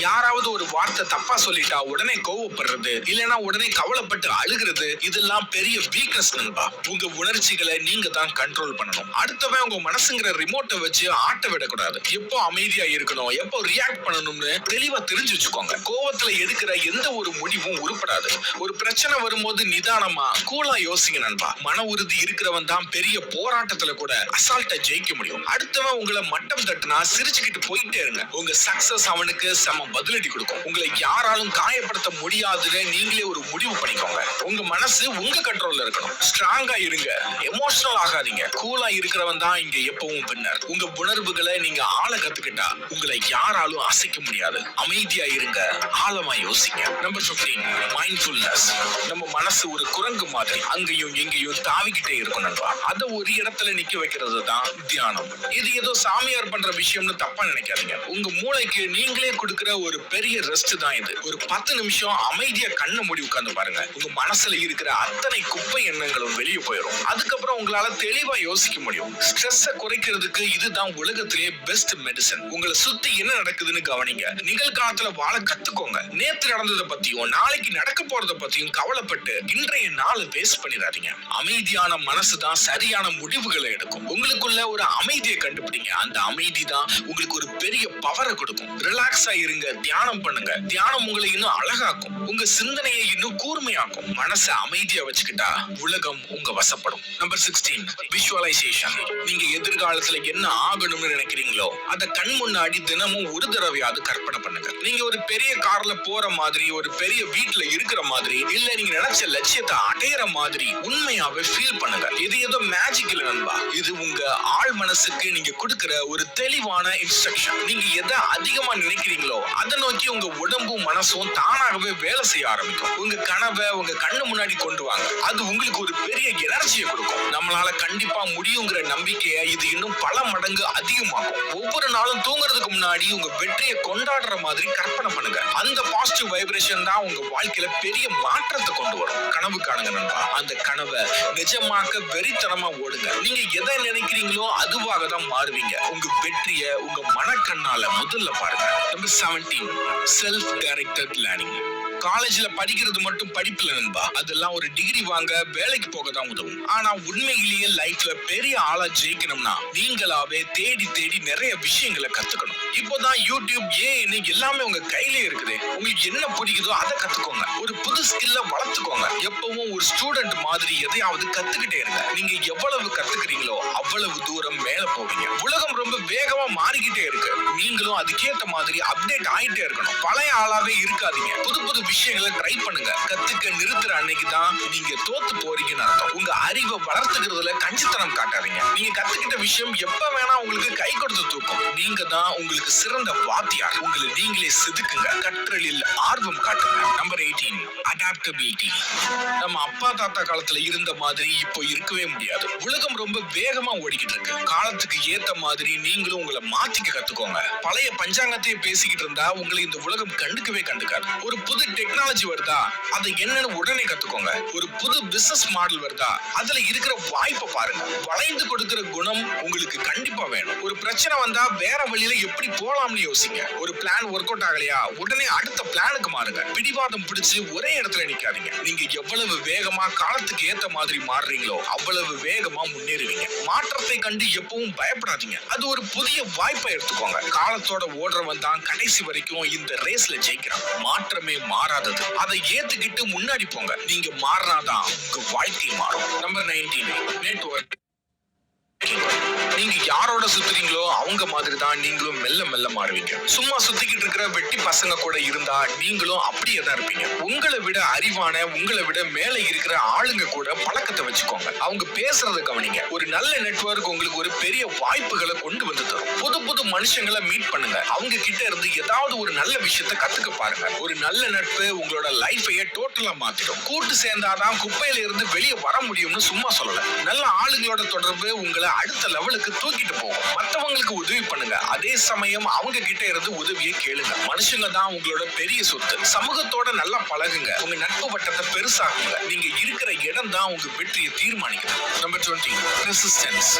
யாராவது ஒரு வார்த்தை தப்பா சொல்லிட்டா உடனே கோவப்படுறது, இல்லனா உடனே கவலைப்பட்டு அழுகிறது, இதெல்லாம் பெரிய வீக்னஸ் நண்பா. உங்க உணர்ச்சிகளை நீங்க தான் கண்ட்ரோல் பண்ணணும். அடுத்தவன் உங்க மனசுங்கிற ரிமோட்டை வச்சு ஆட்ட விடக்கூடாது. எப்போ அமைதியா இருக்கணும், எப்போ ரியாக்ட் பண்ணணும்னு தெளிவா தெரிஞ்சு வச்சுக்கோங்க. கோவத்துல எடுக்கிற எந்த ஒரு முடிவும் உருப்படாது. ஒரு பிரச்சனை வரும்போது நிதானமா கூலா யோசிங்க நண்பா. மன உறுதி இருக்கிறவன் தான் பெரிய போராட்டத்துல கூட அசால்ட்டா ஜெயிக்க முடியும். அடுத்தவன் உங்களை மட்டம் தட்டுனா சிரிச்சுக்கிட்டு போயிட்டே இருங்க. உங்க சக்சஸ் அவனுக்கு சம பதிலடி கொடுக்கும். உங்களை யாராலும் காயப்படுத்த முடியாதுன்னு நீங்களே ஒரு முடிவு பண்ணிக்கோங்க. உங்க மனசு உங்க கண்ட்ரோல்ல இருக்கணும். ஸ்ட்ராங்கா இருங்க, எமோஷனல் ஆகாதீங்க. கூலா இருக்கிறவன் தான் இங்க எப்பவும் வின்னர். உங்க உணர்வுகளை நீங்க ஆள கத்துக்கிட்டா உங்களை யாராலும் அசைக்க முடியாது. அமைதியா இருங்க, ஆழமா யோசிங்க. Number 15, mindfulness. நம்ம மனசு ஒரு குரங்கு மாதிரி அங்கேயும் இங்கேயும் தாவிக்கிட்டே இருக்கும் நண்பா. அதை ஒரு இடத்துல நிக்க வைக்கிறது தான் தியானம். இது ஏதோ சாமியார் பண்ற விஷயம்னு தப்பா நினைக்காதீங்க. உங்க மூளைக்கு நீங்களே கொடுக்கிற ஒரு பெரிய ரெஸ்ட் தான் இது. ஒரு 10 நிமிஷம் அமைதியா கண்ணை மூடி உட்கார்ந்து பாருங்க. உங்க மனசுல இருக்கிற அத்தனை குப்பை எண்ணங்களும் வெளியே போயிடும். அதுக்கப்புறம் உங்களால தெளிவா யோசிக்க முடியும். ஸ்ட்ரெஸ்ஸை குறைக்கிறதுக்கு இதுதான் உலகத்திலேயே பெஸ்ட் மெடிசன். உங்களை சுத்தி என்ன நடக்குதுன்னு கவனிங்க. நிகழ்காலத்துல வாழ கத்துக்கோங்க. நேத்து நடந்ததை பத்தியும் நாளைக்கு நடக்க போறத பத்தியும் கவலைப்பட்டு இன்றைய நாள் வேஸ்ட் பண்ணிடாதீங்க. அமைதியான மனசு தான் சரியான முடிவுகளை எடுக்கும். உங்களுக்குள்ள ஒரு அமைதியை கண்டுபிடிங்க. அந்த அமைதி தான் உங்களுக்கு ஒரு பெரிய பவரை கொடுக்கும். ரிலாக்ஸா இருங்க, தியானம் பண்ணுங்க. தியானம் உங்களை இன்னும் அழகாக்கும், உங்க சிந்தனையை இன்னும் கூர்மையாக்கும். மனசை அமைதியா வச்சுக்கிட்டா உலகம் உங்க வசப்படும். Number 16, visualisation. நீங்க எதிர்காலத்துல என்ன ஆகணும்னு நினைக்கிறீங்களோ அதை கண் முன்னாடி தினமும் ஒரு தடவையாவது கற்பனை பண்ணுங்க. நீங்க ஒரு பெரிய கார்ல போற மாதிரி, ஒரு பெரிய வீட்டுல இருக்கிற மாதிரி, இல்ல நீங்க நினைச்ச லட்சியத்தை அடையிற மாதிரி உண்மையாவே ஃபீல் பண்ணுங்க. இது ஏதோ மேஜிக் இல்ல நண்பா, இது உங்க ஆழ் மனசுக்கு நீங்க கொடுக்கிற ஒரு தெளிவான இன்ஸ்ட்ரக்ஷன். நீங்க எதை அதிகமா நினைக்கிறீங்களோ அதை நோக்கி உங்க உடம்பும் மனசும் தானாகவே வேலை செய்ய ஆரம்பிக்கும். உங்க கனவை உங்க கண்ணு முன்னாடி கொண்டு வாங்க. அது உங்களுக்கு ஒரு பெரிய எனர்ஜியை கொடுக்கும். நம்மளால கண்டிப்பா முடியுங்கிற நம்பிக்கையை இது இன்னும் பல மடங்கு அதிகமாகும். ஒவ்வொரு நாளும் தூங்குறதுக்கு முன்னாடி உங்க வெற்றியை கொண்டாடுற மாதிரி கற்பனை பண்ணுங்க. அந்த பாசிட்டிவ் வைப்ரேஷன் தான் உங்க வாழ்க்கையில பெரிய மாற்றத்தை கொண்டு வரும். கனவு காணுங்க நண்பா. அந்த கனவை நிஜமாக்க வெறித்தனமா ஓடுங்க. நீங்க எதை நினைக்கிறீங்களோ அதுவாக தான் மாறுவீங்க. உங்க வெற்றியை உங்க மனக்கண்ணால முதல்ல பாருங்க. Number 17, self directed learning. காலேஜ்ல படிக்கிறது மட்டும் படிப்புல நண்பா, அதெல்லாம் ஒரு டிகிரி வாங்க வேலைக்கு போக தான் உதவும். ஆனா உண்மையிலேயே லைஃப்ல பெரிய ஆளா ஜெயிக்கணும்னா நீங்களாவே தேடி தேடி நிறைய விஷயங்களை கத்துக்கணும். இப்போதான் யூடியூப், ஏன்னு எல்லாமே உங்க கையிலே இருக்குது. உங்களுக்கு என்ன பிடிக்குதோ அதை கத்துக்கோங்க. ஒரு புது ஸ்கில்ல வளர்த்துக்கோங்க. எப்பவும் ஒரு ஸ்டூடெண்ட் மாதிரி எதையாவது கத்துக்கிட்டே இருங்க. நீங்க எவ்வளவு கத்துக்கிறீங்களோ அவ்வளவு தூரம் மேல போவீங்க. உலகம் ரொம்ப வேகமா மாறிக்கிட்டே இருக்கு. நீங்களும் அதுக்கேற்ற மாதிரி அப்டேட் ஆயிட்டே இருக்கணும். பழைய ஆளாவே இருக்காதீங்க. புது புது விஷயங்களை ட்ரை பண்ணுங்க. கத்துக்க நிறுத்துற அன்னைக்கு தான் நீங்க தோத்து போறீங்கன்னு அர்த்தம். உங்க அறிவை வளர்த்துக்கிறதுல கஞ்சித்தனம் காட்டாதீங்க. நீங்க கத்துக்கிட்ட விஷயம் எப்ப வேணா உங்களுக்கு கை கொடுத்து தூக்கும். நீங்க தான் உங்களுக்கு சிறந்த வாத்தியார். உங்களை நீங்களே செதுக்குங்க. கற்றலில் ஆர்வம் காட்டுங்க. Number 18, adaptability. நம்ம அப்பா தாத்தா காலத்துல இருந்த மாதிரி இப்போ இருக்கவே முடியாது. உலகம் ரொம்ப வேகமா ஓடிக்கிட்டு இருக்கு. காலத்துக்கு ஏத்த மாதிரி நீங்களும் உங்களை மாத்திக்க கத்துக்கோங்க. பழைய பஞ்சாங்கத்தையே பேசிக்கிட்டு இருந்தா உங்களை இந்த உலகம் கண்டுக்கவே கண்டுக்காது. ஒரு புது டெக்னாலஜி வருதா அதை என்னன்னு உடனே கத்துக்கோங்க. ஒரு புது பிசினஸ் மாடல் வருதா அதுல இருக்கிற வாய்ப்பை பாருங்க. வளைந்து கொடுக்கிற குணம் உங்களுக்கு கண்டிப்பா வேணும். ஒரு பிரச்சனை வந்தா வேற வழியில எப்படி போலாம்னு யோசிங்க. ஒரு பிளான் ஒர்க் அவுட் ஆகலையா உடனே அடுத்த பிளானுக்கு மாறுங்க. பிடிவாதம் பிடிச்சு ஒரே இடத்துல நிக்காதீங்க. நீங்க எவ்வளவு வேகமா காலத்துக்கு ஏத்த மாதிரி மாறுறீங்களோ அவ்வளவு வேகமா முன்னேறுவீங்க. மாற்றத்தை கண்டு எப்பவும் பயப்படாதீங்க. அது ஒரு புதிய வாய்ப்பை எடுத்துக்கோங்க. காலத்தோட ஓடுறவன் தான் கடைசி வரைக்கும் இந்த ரேஸ்ல ஜெயிக்கிறான். மாற்றமே மாறாதது. அதை ஏத்துக்கிட்டு முன்னாடி போங்க. நீங்க மாறினாதான் உங்க வாழ்க்கை மாறும். Number 19 network. நீங்க யாரோட சுத்துறீங்களோ அவங்க மாதிரி தான் நீங்களும் மெல்ல மெல்ல மாறுவீங்க. சும்மா சுத்திக்கிட்டு இருக்கிற வெட்டி பசங்க கூட இருந்தா நீங்களும் அப்படியே தான் இருப்பீங்க. உங்களை விட அறிவான, உங்களை விட மேல இருக்கிற ஆளுங்க கூட பழக்கத்தை வச்சுக்கோங்க. அவங்க பேசுறத கவனிங்க. ஒரு நல்ல நெட்வொர்க் உங்களுக்கு ஒரு பெரிய வாய்ப்புகளை கொண்டு வந்து தரும். புது புது மனுஷங்களை மீட் பண்ணுங்க. அவங்க கிட்ட இருந்து ஏதாவது ஒரு நல்ல விஷயத்தை கத்துக்க பாருங்க. ஒரு நல்ல நட்பு உங்களோட லைஃபையே டோட்டலா மாத்திடும். கூட்டு சேர்ந்தாதான் குப்பையில இருந்து வெளியே வர முடியும்னு சும்மா சொல்லல. நல்ல ஆளுங்களோட தொடர்பு உங்களை அடுத்த லெவலுக்கு தூக்கிட்டு போகும். மத்தவங்களுக்கு உதவி பண்ணுங்க. அதே சமயம் அவங்க கிட்ட இருந்து உதவியை கேளுங்க. மனுஷங்க தான் உங்களோட பெரிய சொத்து. சமூகத்தோட நல்லா பழகுங்க. உங்க நட்பு வட்டத்தை பெருசாக்குங்க. நீங்க இருக்கிற இடம் தான் உங்க வெற்றியை தீர்மானிக்குது. Number 20 resistance.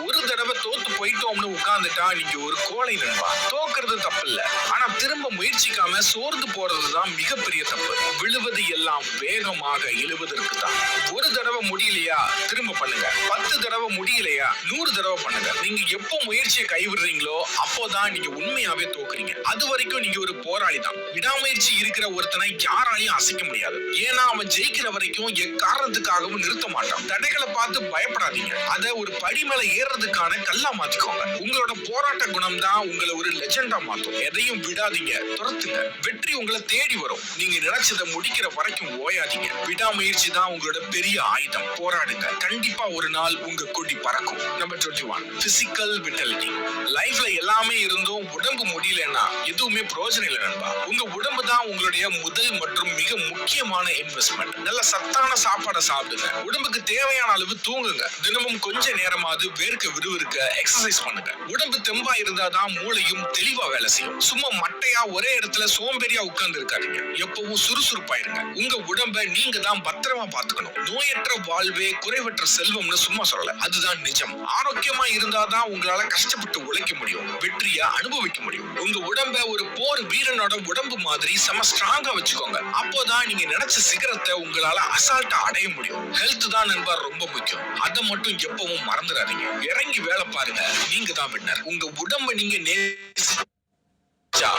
ஒரு தடவை தோத்து போயிட்டோம்னு உட்கார்ந்துட்டா நீங்க ஒரு கோழை நண்பா. தோக்குறது தப்பு இல்ல, ஆனா திரும்ப முயற்சிக்காம சோர்ந்து போறதுதான் மிகப்பெரிய தப்பு. விழுவது எல்லாம் வேகமாக எழுவதற்கு தான். ஒரு தடவை முடியலையா திரும்ப பண்ணுங்க. 10 தடவை முடியலையா 100 தடவை பண்ணுங்க. நீங்க எப்போ முயற்சியை கைவிடுறீங்களோ அப்போதான் நீங்க உண்மையாவே தோக்குறீங்க. அது வரைக்கும் நீங்க ஒரு போராளி தான். விடாமுயற்சி இருக்கிற ஒருத்தனை யாராலையும் அசைக்க முடியாது. ஏன்னா அவன் ஜெயிக்கிற வரைக்கும் எக்காரணத்துக்காகவும் நிறுத்த மாட்டான். தடைகளை பார்த்து பயப்படாதீங்க. அதை ஒரு படி மேல ஏறதுக்கான கல்லா மாத்திக்கோங்க. உங்களோட போராட்ட குணம் தான் உங்களை ஒரு லெஜெண்டா மாத்தும். எதையும் விடாதீங்க, துரத்துங்க. வெற்றி உங்களை தேடி வரும். நீங்க நினைச்சதை முடிக்கிற வரைக்கும் ஓயாதீங்க. விடாமுயற்சி தான் உங்களோட பெரிய ஆயுதம். போராடுங்க. கண்டிப்பா ஒரு நாள் உங்க கொடி பறக்கும். Number 21 physical vitality. லைஃப்ல எல்லாமே இருந்தும் உடம்பு முடியலன்னா எதுவுமே பிரயோஜனம் இல்லை நண்பா. உங்க உடம்பு தான் உங்களுடைய முதல் மற்றும் மிக முக்கியமான இன்வெஸ்ட்மெண்ட். நல்ல சத்தான சாப்பாடை சாப்பிடுங்க. உடம்புக்கு தேவையான அளவு தூங்குங்க. தினமும் கொஞ்ச நேரமாவது வேர்க்க விறுவிறுக்க எக்ஸசைஸ் பண்ணுங்க. உடம்பு தெம்பா இருந்தாதான் மூளையும் தெளிவா வேலை செய்யும். சும்மா மட்டையா ஒரே இடத்துல சோம்பேறியா உட்கார்ந்து இருக்காதீங்க. எப்பவும் சுறுசுறுப்பாயிருங்க. உங்க உடம்பை நீங்க தான் பத்திரமா பாத்துக்கணும். நோயற்ற வாழ்வே குறைவற்ற செல்வம்னு சும்மா சொல்லல, அதுதான் நிஜம். ஆரோக்கியமா இருந்தாதான் உங்களால கஷ்டப்பட்டு உழைக்க முடியும், வெற்றியை அனுபவிக்க முடியும். உங்க உடம்ப ஒரு போர் வீரனோட உடம்பு மாதிரி செம ஸ்ட்ராங்கா வச்சுக்கோங்க. அப்போதான் நீங்க நினைச்ச சிகரத்தை உங்களால அசால்ட்டா அடைய முடியும். ஹெல்த் தான் நண்பா ரொம்ப முக்கியம். அதை மட்டும் எப்பவும் மறந்துடாதீங்க. இறங்கி வேலை பாருங்க. நீங்க தான் வின்னர். உங்க உடம்ப நீங்க நேசிச்சா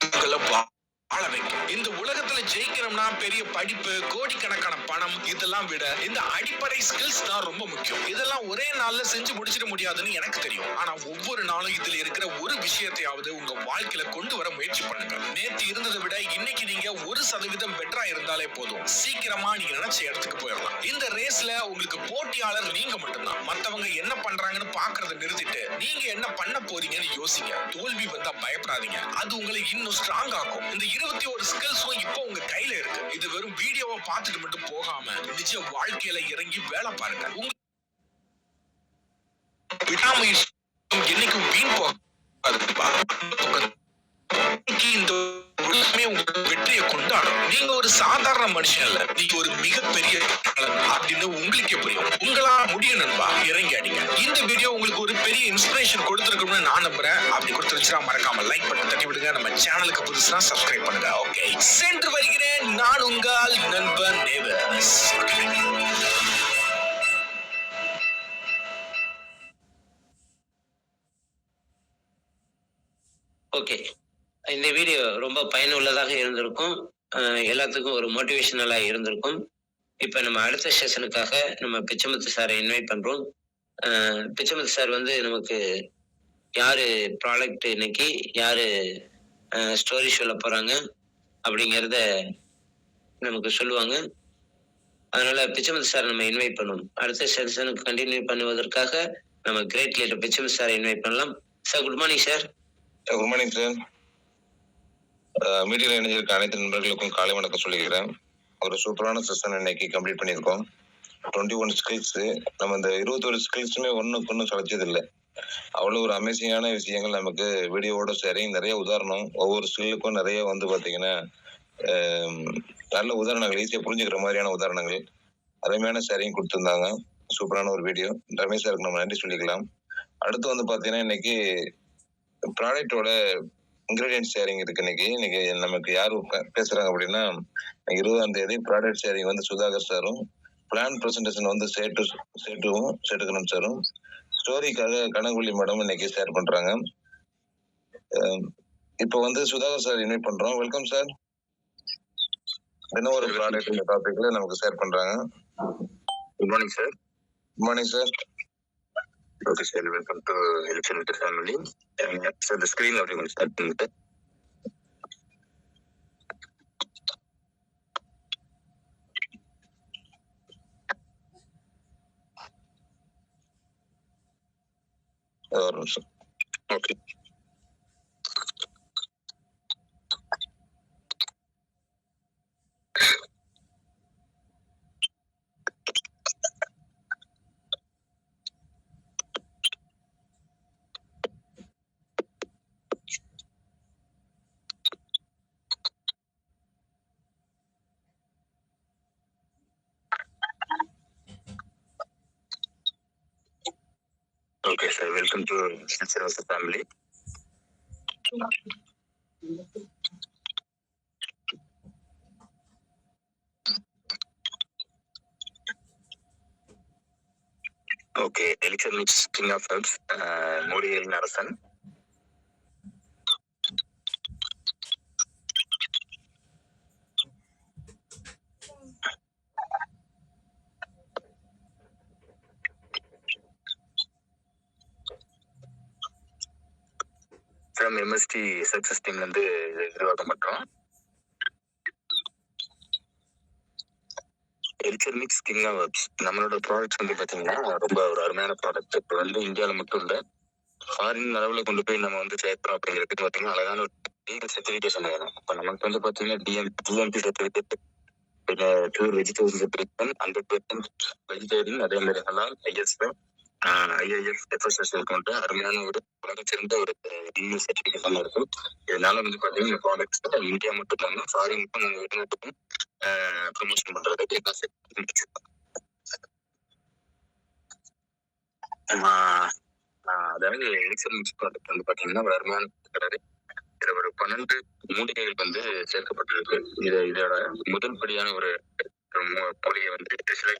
உங்களை வாழ வைக்கும். இந்த உலகத்துல ஜெயிக்கணும்னா பெரிய படிப்பு, கோடிக்கணக்கான பணம் இதெல்லாம் விட இந்த அடிப்படை ஸ்கில்ஸ் தான் ரொம்ப முக்கியம். இதெல்லாம் ஒரே நாள்ல செஞ்சு முடிச்சிட முடியாதுன்னு எனக்கு தெரியும். ஆனா ஒவ்வொரு நாளும் இதுல இருக்கிற ஒரு விஷயத்தையாவது உங்க வாழ்க்கையில கொண்டு வர முயற்சி பண்ணுங்க. நேத்து இருந்ததை விட இன்னைக்கு நீங்க 1% பெட்டரா இருந்தாலே போதும். சீக்கிரமா நீங்க நினைச்ச இடத்துக்கு போயிடலாம். இந்த ரேஸ்ல உங்களுக்கு போட்டியாளர் நீங்க மட்டும்தான். மத்தவங்க என்ன பண்றாங்கன்னு பாக்குறத நிறுத்திட்டு நீங்க என்ன பண்ண போறீங்கன்னு யோசிங்க. தோல்வி வந்தா பயப்படாதீங்க. அது உங்களை இன்னும் ஸ்ட்ராங் ஆக்கும். இந்த 21 ஸ்கில்ஸும் இப்போ உங்க கையில இருக்கு. இது வெறும் வீடியோவை பார்த்துட்டு மட்டும் போகாம நிஜ வாழ்க்கையில இறங்கி வேலை பாருங்க. விடாமுயற்சி என்னைக்கும் வீண் போகாது. இந்த உலகமே உங்களோட வெற்றியை கொண்டாடும். நீங்க ஒரு சாதாரண மனுஷன் இல்ல, நீங்க ஒரு மிகப்பெரிய அப்படின்னு உங்களுக்கே புரியும். உங்களா முடியும் நண்பா. இறங்கி அடிங்க. இந்த வீடியோ உங்களுக்கு ஒரு பெரிய இன்ஸ்பிரேஷன் கொடுத்திருக்கும்னு நான் நம்புறேன். அப்படி கொடுத்துருச்சுன்னா மறக்காம லைக் பட்டன் தட்டி விடுங்க. நம்ம சேனலுக்கு புதுசுனா சப்ஸ்கிரைப் பண்ணுங்க. ஓகே, சென்று வருகிறேன். நான் உங்கள் நண்பன் நேவஸ். ஓகே, இந்த வீடியோ ரொம்ப பயனுள்ளதாக இருந்திருக்கும். எல்லாத்துக்கும் ஒரு மோட்டிவேஷனலா இருந்திருக்கும். இப்ப நம்ம அடுத்த செஷனுக்காக நம்ம பிச்சமுத்து சாரை இன்வைட் பண்றோம். பிச்சமுத்து சார் வந்து நமக்கு யாரு ப்ராடக்ட் இன்னைக்கு யாரு ஸ்டோரி சொல்ல போறாங்க அப்படிங்கிறத நமக்கு சொல்லுவாங்க. அதனால பிச்சமுத்து சார் நம்ம இன்வைட் பண்ணுவோம். அடுத்த செஷனுக்கு கண்டினியூ பண்ணுவதற்காக நம்ம கிரேட் லீடர் பிச்சமுத்து சாரை இன்வைட் பண்ணலாம். Sir good morning sir. Good morning sir. மீடியாவில் இணைஞ்சிருக்க அனைத்து நண்பர்களுக்கும் காலை வணக்கம் சொல்லிக்கிறேன். ஒரு சூப்பரான செஷன் இன்னைக்கு கம்ப்ளீட் பண்ணியிருக்கோம். 21 ஸ்கில்ஸ். நம்ம இந்த 21 ஸ்கில்ஸுமே ஒன்றும் சளைச்சது இல்லை. அவ்வளோ ஒரு அமேசிங்கான விஷயங்கள் நமக்கு வீடியோவோட ஷேரிங், நிறைய உதாரணம், ஒவ்வொரு ஸ்கில்லுக்கும் நிறைய வந்து பார்த்தீங்கன்னா நல்ல உதாரணங்கள், ஈஸியாக புரிஞ்சுக்கிற மாதிரியான உதாரணங்கள், அருமையான ஷேரிங் கொடுத்துருந்தாங்க. சூப்பரான ஒரு வீடியோ. ரமேஷ் சாருக்கு நம்ம நன்றி சொல்லிக்கலாம். அடுத்து வந்து பார்த்தீங்கன்னா இன்னைக்கு ப்ராடக்டோட இன்கிரீடியன்ட் ஷேரிங் இருக்கு. இன்னைக்கு நமக்கு யாரு பேசுறாங்க அப்படின்னா 20ஆம் தேதி ப்ராடக்ட் ஷேரிங் வந்து சுதாகர் சாரும், பிளான் பிரசன்டேஷன் வந்து சேட்டுக்கணும் சாரும், ஸ்டோரிக்காக கனகுலி மேடம் இன்னைக்கு ஷேர் பண்றாங்க. இப்போ வந்து சுதாகர் சார் இன்வைட் பண்றோம். Welcome sir. என்ன ஒரு ப்ராடக்ட் இந்த டாபிக்ல நமக்கு ஷேர் பண்றாங்க. Good morning sir. Good morning sir. Okay sir, welcome to elephant family. Sir இந்த ஸ்கிரீன் அப்படி கொஞ்சம் ஸ்டார்ட் பண்ணிட்டு ஒரு நிமிஷம். Okay. Okay sir, welcome to family. Okay, elixir mix king of herbs, மூலிகைகளின் அரசன். ஃப்ரம் எம்எஸ்டி சக்சஸ் டீம் வந்து நிர்வாகம் பண்றோம். Elixir mix king of herbs நம்மளோட ப்ராடக்ட்ஸ் வந்து பாத்தீங்கன்னா ரொம்ப ஒரு அருமையான ப்ராடக்ட். இப்போ வந்து இந்தியாவில மட்டும் இல்ல, ஃபாரின் அளவுல கொண்டு போய் நம்ம வந்து சேர்க்கிறோம் அப்படிங்கிறதுக்கு பாத்தீங்கன்னா அழகான ஒரு லீகல் சர்டிபிகேஷன் வேணும். இப்போ நமக்கு வந்து பாத்தீங்கன்னா TMP certificate, pure vegetable certificate, 100% vegetarian, அதே மாதிரி ஹலால், ஐஎஃப் எஃப்எஸ்எஸ்எல் கொண்ட அருமையான ஒரு உலக சிறந்த ஒரு லீகல் சர்டிபிகேஷன் இருக்கு. இதனால வந்து பாத்தீங்கன்னா இந்த ப்ராடக்ட்ஸ் இந்தியா மட்டும் இல்லாம ஃபாரினுக்கும் நாங்கள் வெளிநாட்டுக்கும் ப்ரொமோஷன் பண்றதுக்கு என்ன சர்டிபிகேட். அதாவது எலிக்சர் மிக்ஸ் ப்ராடக்ட் வந்து பாத்தீங்கன்னா ஒரு அருமையான கிடையாது. இதுல ஒரு 12 மூலிகைகள் வந்து சேர்க்கப்பட்டிருக்கு. இதோட முதல் படியான ஒரு மூலிகை வந்து டெஸ்லா,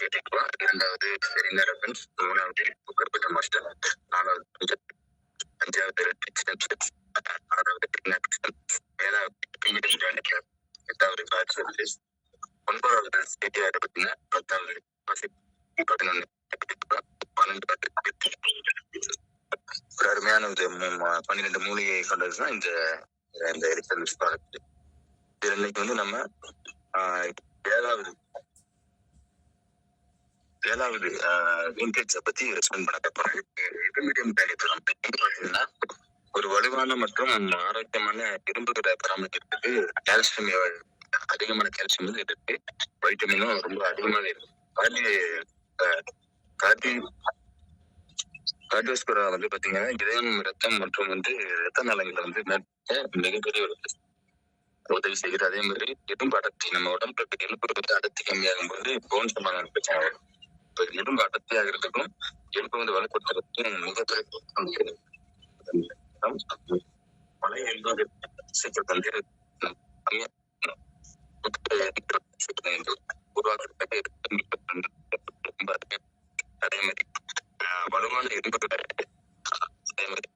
இரண்டாவது செரினா ரெஃபரன்ஸ், மூணாவது குக்கர்பட்ட மாஸ்டர், நாலாவது அஞ்சாவது ஆறாவது ஏழாவது எட்டாவது கார் சர்வீஸ், 9வது ஸ்டேட்டியா பார்த்தீங்கன்னா 10வது 11 12 ஒரு அருமையான 12 மூலிகை கொண்டதுதான் இந்த எலிக்சர் மிக்ஸ் ப்ராடக்ட். இது இன்னைக்கு வந்து நம்ம ஏழாவது விண்டேஜ் பத்தி ரெஸ்பாண்ட் பண்ண போறோம். மீடியம் பாத்தீங்கன்னா ஒரு வலுவான மற்றும் ஆரோக்கியமான இரும்புகளை பராமரிக்கிறதுக்கு கால்சியம், அதிகமான கால்சியம் வந்து இருக்கு. வைட்டமினும் ரொம்ப அதிகமாக இருக்கு. கார்டியோஸ்கோரா வந்து பாத்தீங்கன்னா இதயம், ரத்தம் மற்றும் வந்து ரத்த நலங்களை வந்து மிகப்பெரிய ஒரு உதவி செய்கிறது. அதே மாதிரி எலும்பு அடர்த்தி, நம்ம உடம்புல எலும்பு வந்து அடர்த்தி கம்மியாகும் போது போன் சம்பந்தமான பிரச்சனை வரும். இப்போ எலும்பு அடர்த்தி ஆகிறதுக்கும் எலும்பு வந்து வலுப்படுத்துறதுக்கும் மிகப்பெரிய பழைய எலும்பு சீக்கிரம் வந்து உருவாக்குறதுக்கு அதே மாதிரி வலுவான எலும்புகளை அதே மாதிரி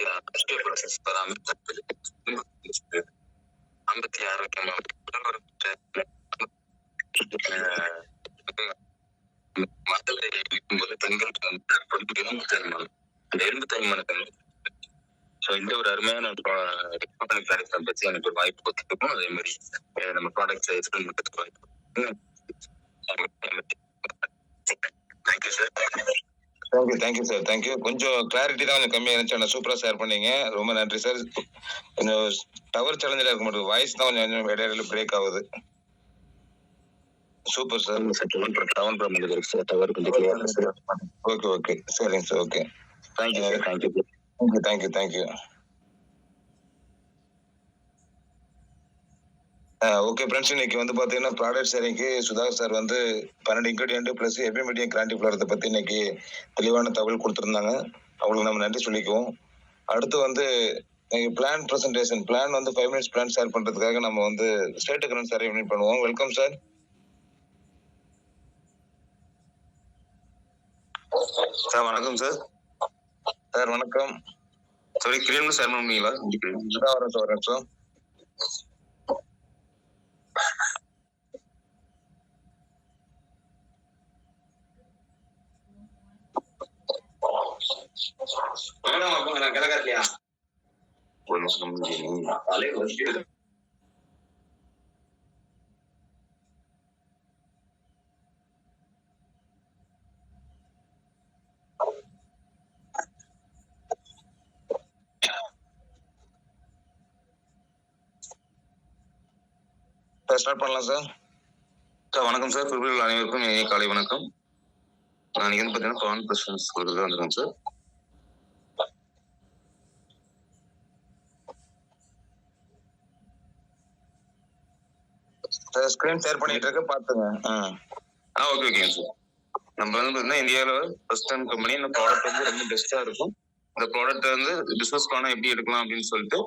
ஐம்பத்தி ஆரோக்கியமா மக்களை இருக்கும்போது பெண்களுக்கு வந்து எலும்பு தேய்மானம், அந்த எலும்பு தேய்மானத்தை இந்த ஒரு அருமையான பத்தி எனக்கு ஒரு வாய்ப்பு கொடுத்துருக்கோம். அதே மாதிரி நம்ம ப்ராடக்ட்ஸ் எக்ஸ்பிளைன் பண்றதுக்கு வாய்ப்பு. Thank you sir. Thank you sir. Thank you. கொஞ்சம் கிளாரிட்டி தான் கொஞ்சம் கம்மியா இருந்துச்சு. ஆனால் சூப்பரா ஷேர் பண்ணீங்க. ரொம்ப நன்றி சார். கொஞ்சம் டவர் சேலஞ்சில் இருக்க மாட்டேங்குது, வாய்ஸ் தான் கொஞ்சம் இடையில பிரேக் ஆகுது. Super sir. ஓகே ஓகே, சரிங்க sir. Okay, thank you. Okay friends, இன்னைக்கு வந்து பாத்தீங்கன்னா ப்ராடக்ட் ஷேரிங்க்கு சுதாகர் சார் வந்து 12 இன்கிரிடியன்ட் பிளஸ் எபிமீடியம் கிராண்டி ஃபிளவரத்தை பத்தி இன்னைக்கு தெளிவான தகவல் கொடுத்துருந்தாங்க. அவங்களுக்கு நம்ம நன்றி சொல்லிக்குவோம். அடுத்து வந்து பிளான் பிரசன்டேஷன் பிளான் வந்து 5 minutes பிளான் ஷேர் பண்றதுக்காக நம்ம வந்து ஸ்டேட் அக்கௌண்ட் சார் இன்வைட் பண்ணுவோம். Welcome sir. சார் வணக்கம் சார். சார் வணக்கம். சாரி கிரீம் சார் பண்ணீங்களா? வரேன் சார். ஒரு நிமிஷம் ஸ்டார்ட் பண்ணலாம் சார். சார் வணக்கம் சார். குறிப்பிட்ட அனைவருக்கும் இனிய காலை வணக்கம். நான் வந்து பார்த்தீங்கன்னா கான் பிரசன்ஸ் வந்துருக்கேன் சார். ஸ்கிரீன் ஷேர் பண்ணிட்டு இருக்க பாத்துங்க. ஓகே ஓகேங்க சார். நம்ம வந்து பார்த்தீங்கன்னா இந்தியாவில் ஃபர்ஸ்ட் டைம் கம்பெனி இந்த ப்ராடக்ட் வந்து ரொம்ப பெஸ்ட்டாக இருக்கும். இந்த ப்ராடக்ட் வந்து பிஸ்னஸ் பண்ணால் எப்படி எடுக்கலாம் அப்படின்னு சொல்லிட்டு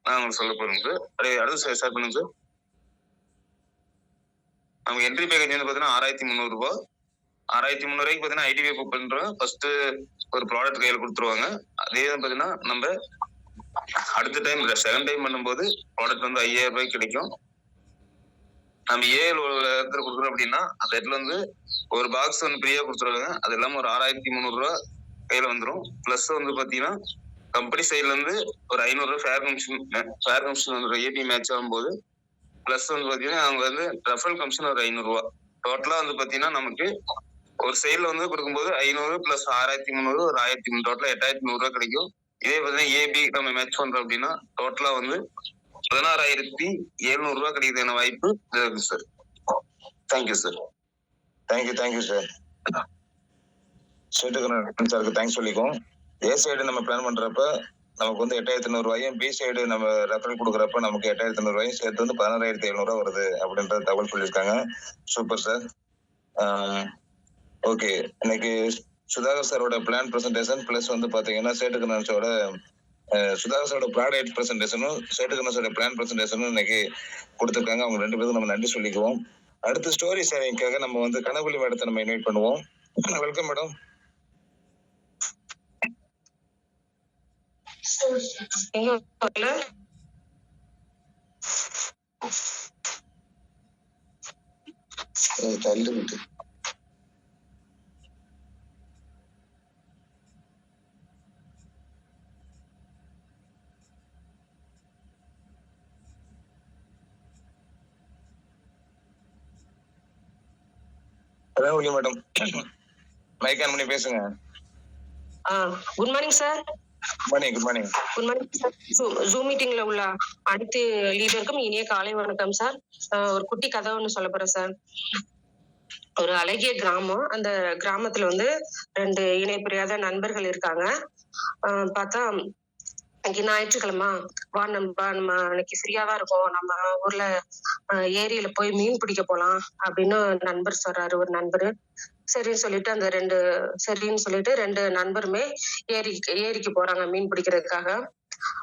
நான் உங்களுக்கு சொல்ல போறேங்க சார். அடுத்து ஷேர் பண்ணுங்க சார். நமக்கு என்ட்ரி பேக்கேஜ் வந்து பார்த்தீங்கன்னா 6,300 ரூபாய். 6,300 ரூபாய்க்கு பார்த்தீங்கன்னா ஐடிவி புக் பண்றோம். ஃபர்ஸ்ட் ஒரு ப்ராடக்ட் கையில் கொடுத்துருவாங்க. அதே பார்த்தீங்கன்னா நம்ம அடுத்த டைம் செகண்ட் டைம் பண்ணும்போது ப்ராடக்ட் வந்து 5,000 ரூபாய்க்கு கிடைக்கும். நம்ம ஏழு இடத்துல கொடுக்குறோம் அப்படின்னா அந்த இடத்துல வந்து ஒரு பாக்ஸ் வந்து ஃப்ரீயா கொடுத்துருவாங்க. அது இல்லாம ஒரு 6,300 ரூபாய் கையில வந்துடும். பிளஸ் வந்து பாத்தீங்கன்னா கம்பெனி சைட்ல இருந்து ஒரு 500 ரூபாய் ஃபேர் கமிஷன் வந்து ஏபி மேட்ச் ஆகும்போது பிளஸ் வந்து பாத்தீங்கன்னா அவங்க வந்து ரெஃபரல் கமிஷன் ஒரு 500 ரூபாய். டோட்டலா வந்து பாத்தீங்கன்னா நமக்கு ஒரு சைட்ல வந்து கொடுக்கும்போது 500 பிளஸ் 6,300 ஒரு 1,300 டோட்டலா 8,100 ரூபாய் கிடைக்கும். இதே பாத்தீங்கன்னா ஏபி நம்ம மேட்ச் பண்றோம் அப்படின்னா டோட்டலா வந்து 16,700 ரூபாய் கிடைக்கிறதுக்கான வாய்ப்பு இருக்கு sir. Thank you sir. Thank you sir. சாருக்கு தேங்க்ஸ் சொல்லிக்கும். ஏ சைடு நம்ம பிளான் பண்றப்ப நமக்கு வந்து 8,100 ரூபாயும், பி சைடு நம்ம ரெஃபரல் கொடுக்குறப்ப நமக்கு 8,100 ரூபாயும் சேர்த்து வந்து 16,700 ரூபாய் வருது அப்படின்ற தகவல் சொல்லியிருக்காங்க. Super sir. ஓகே, இன்னைக்கு சுதாகர் சாரோட பிளான் பிரசன்டேஷன் பிளஸ் வந்து பாத்தீங்கன்னா சேட்டுகனன்ஸோட சுதாகரோட ப்ராடக்ட் பிரசன்டேஷனும் சேட்டுகனன்ஸோட பிளான் பிரசன்டேஷனும் இன்னைக்கு கொடுத்துருக்காங்க. அவங்க 2 பேரும் நம்ம நன்றி சொல்லிக்குவோம். அடுத்த ஸ்டோரி ஷேரிங்காக நம்ம வந்து கனகுலி மேடத்தை நம்ம இன்வைட் பண்ணுவோம். Welcome madam. தள்ளுவிட்டு மேடம் மைக் ஆன் பண்ணி பேசுங்க. Good morning sir. Good morning sir. Zoom மீட்டிங்ல உள்ள அனைத்து லீடருக்கும் இனிய காலை வணக்கம் சார். ஒரு குட்டி கதை ஒண்ணு சொல்ல போறேன் சார். ஒரு அழகிய கிராமம். அந்த கிராமத்துல வந்து 2 இணை பிரியாத நண்பர்கள் இருக்காங்க. பார்த்தா இன்னைக்கு ஞாயிற்றுக்கிழமை வா நம்ம இன்னைக்கு ஃப்ரீயாவா இருக்கும், நம்ம ஊர்ல ஏரியில போய் மீன் பிடிக்க போலாம் அப்படின்னு நண்பர் சொல்றாரு. ஒரு நண்பரு சரின்னு சொல்லிட்டு 2 நண்பருமே ஏரிக்கு போறாங்க மீன் பிடிக்கிறதுக்காக.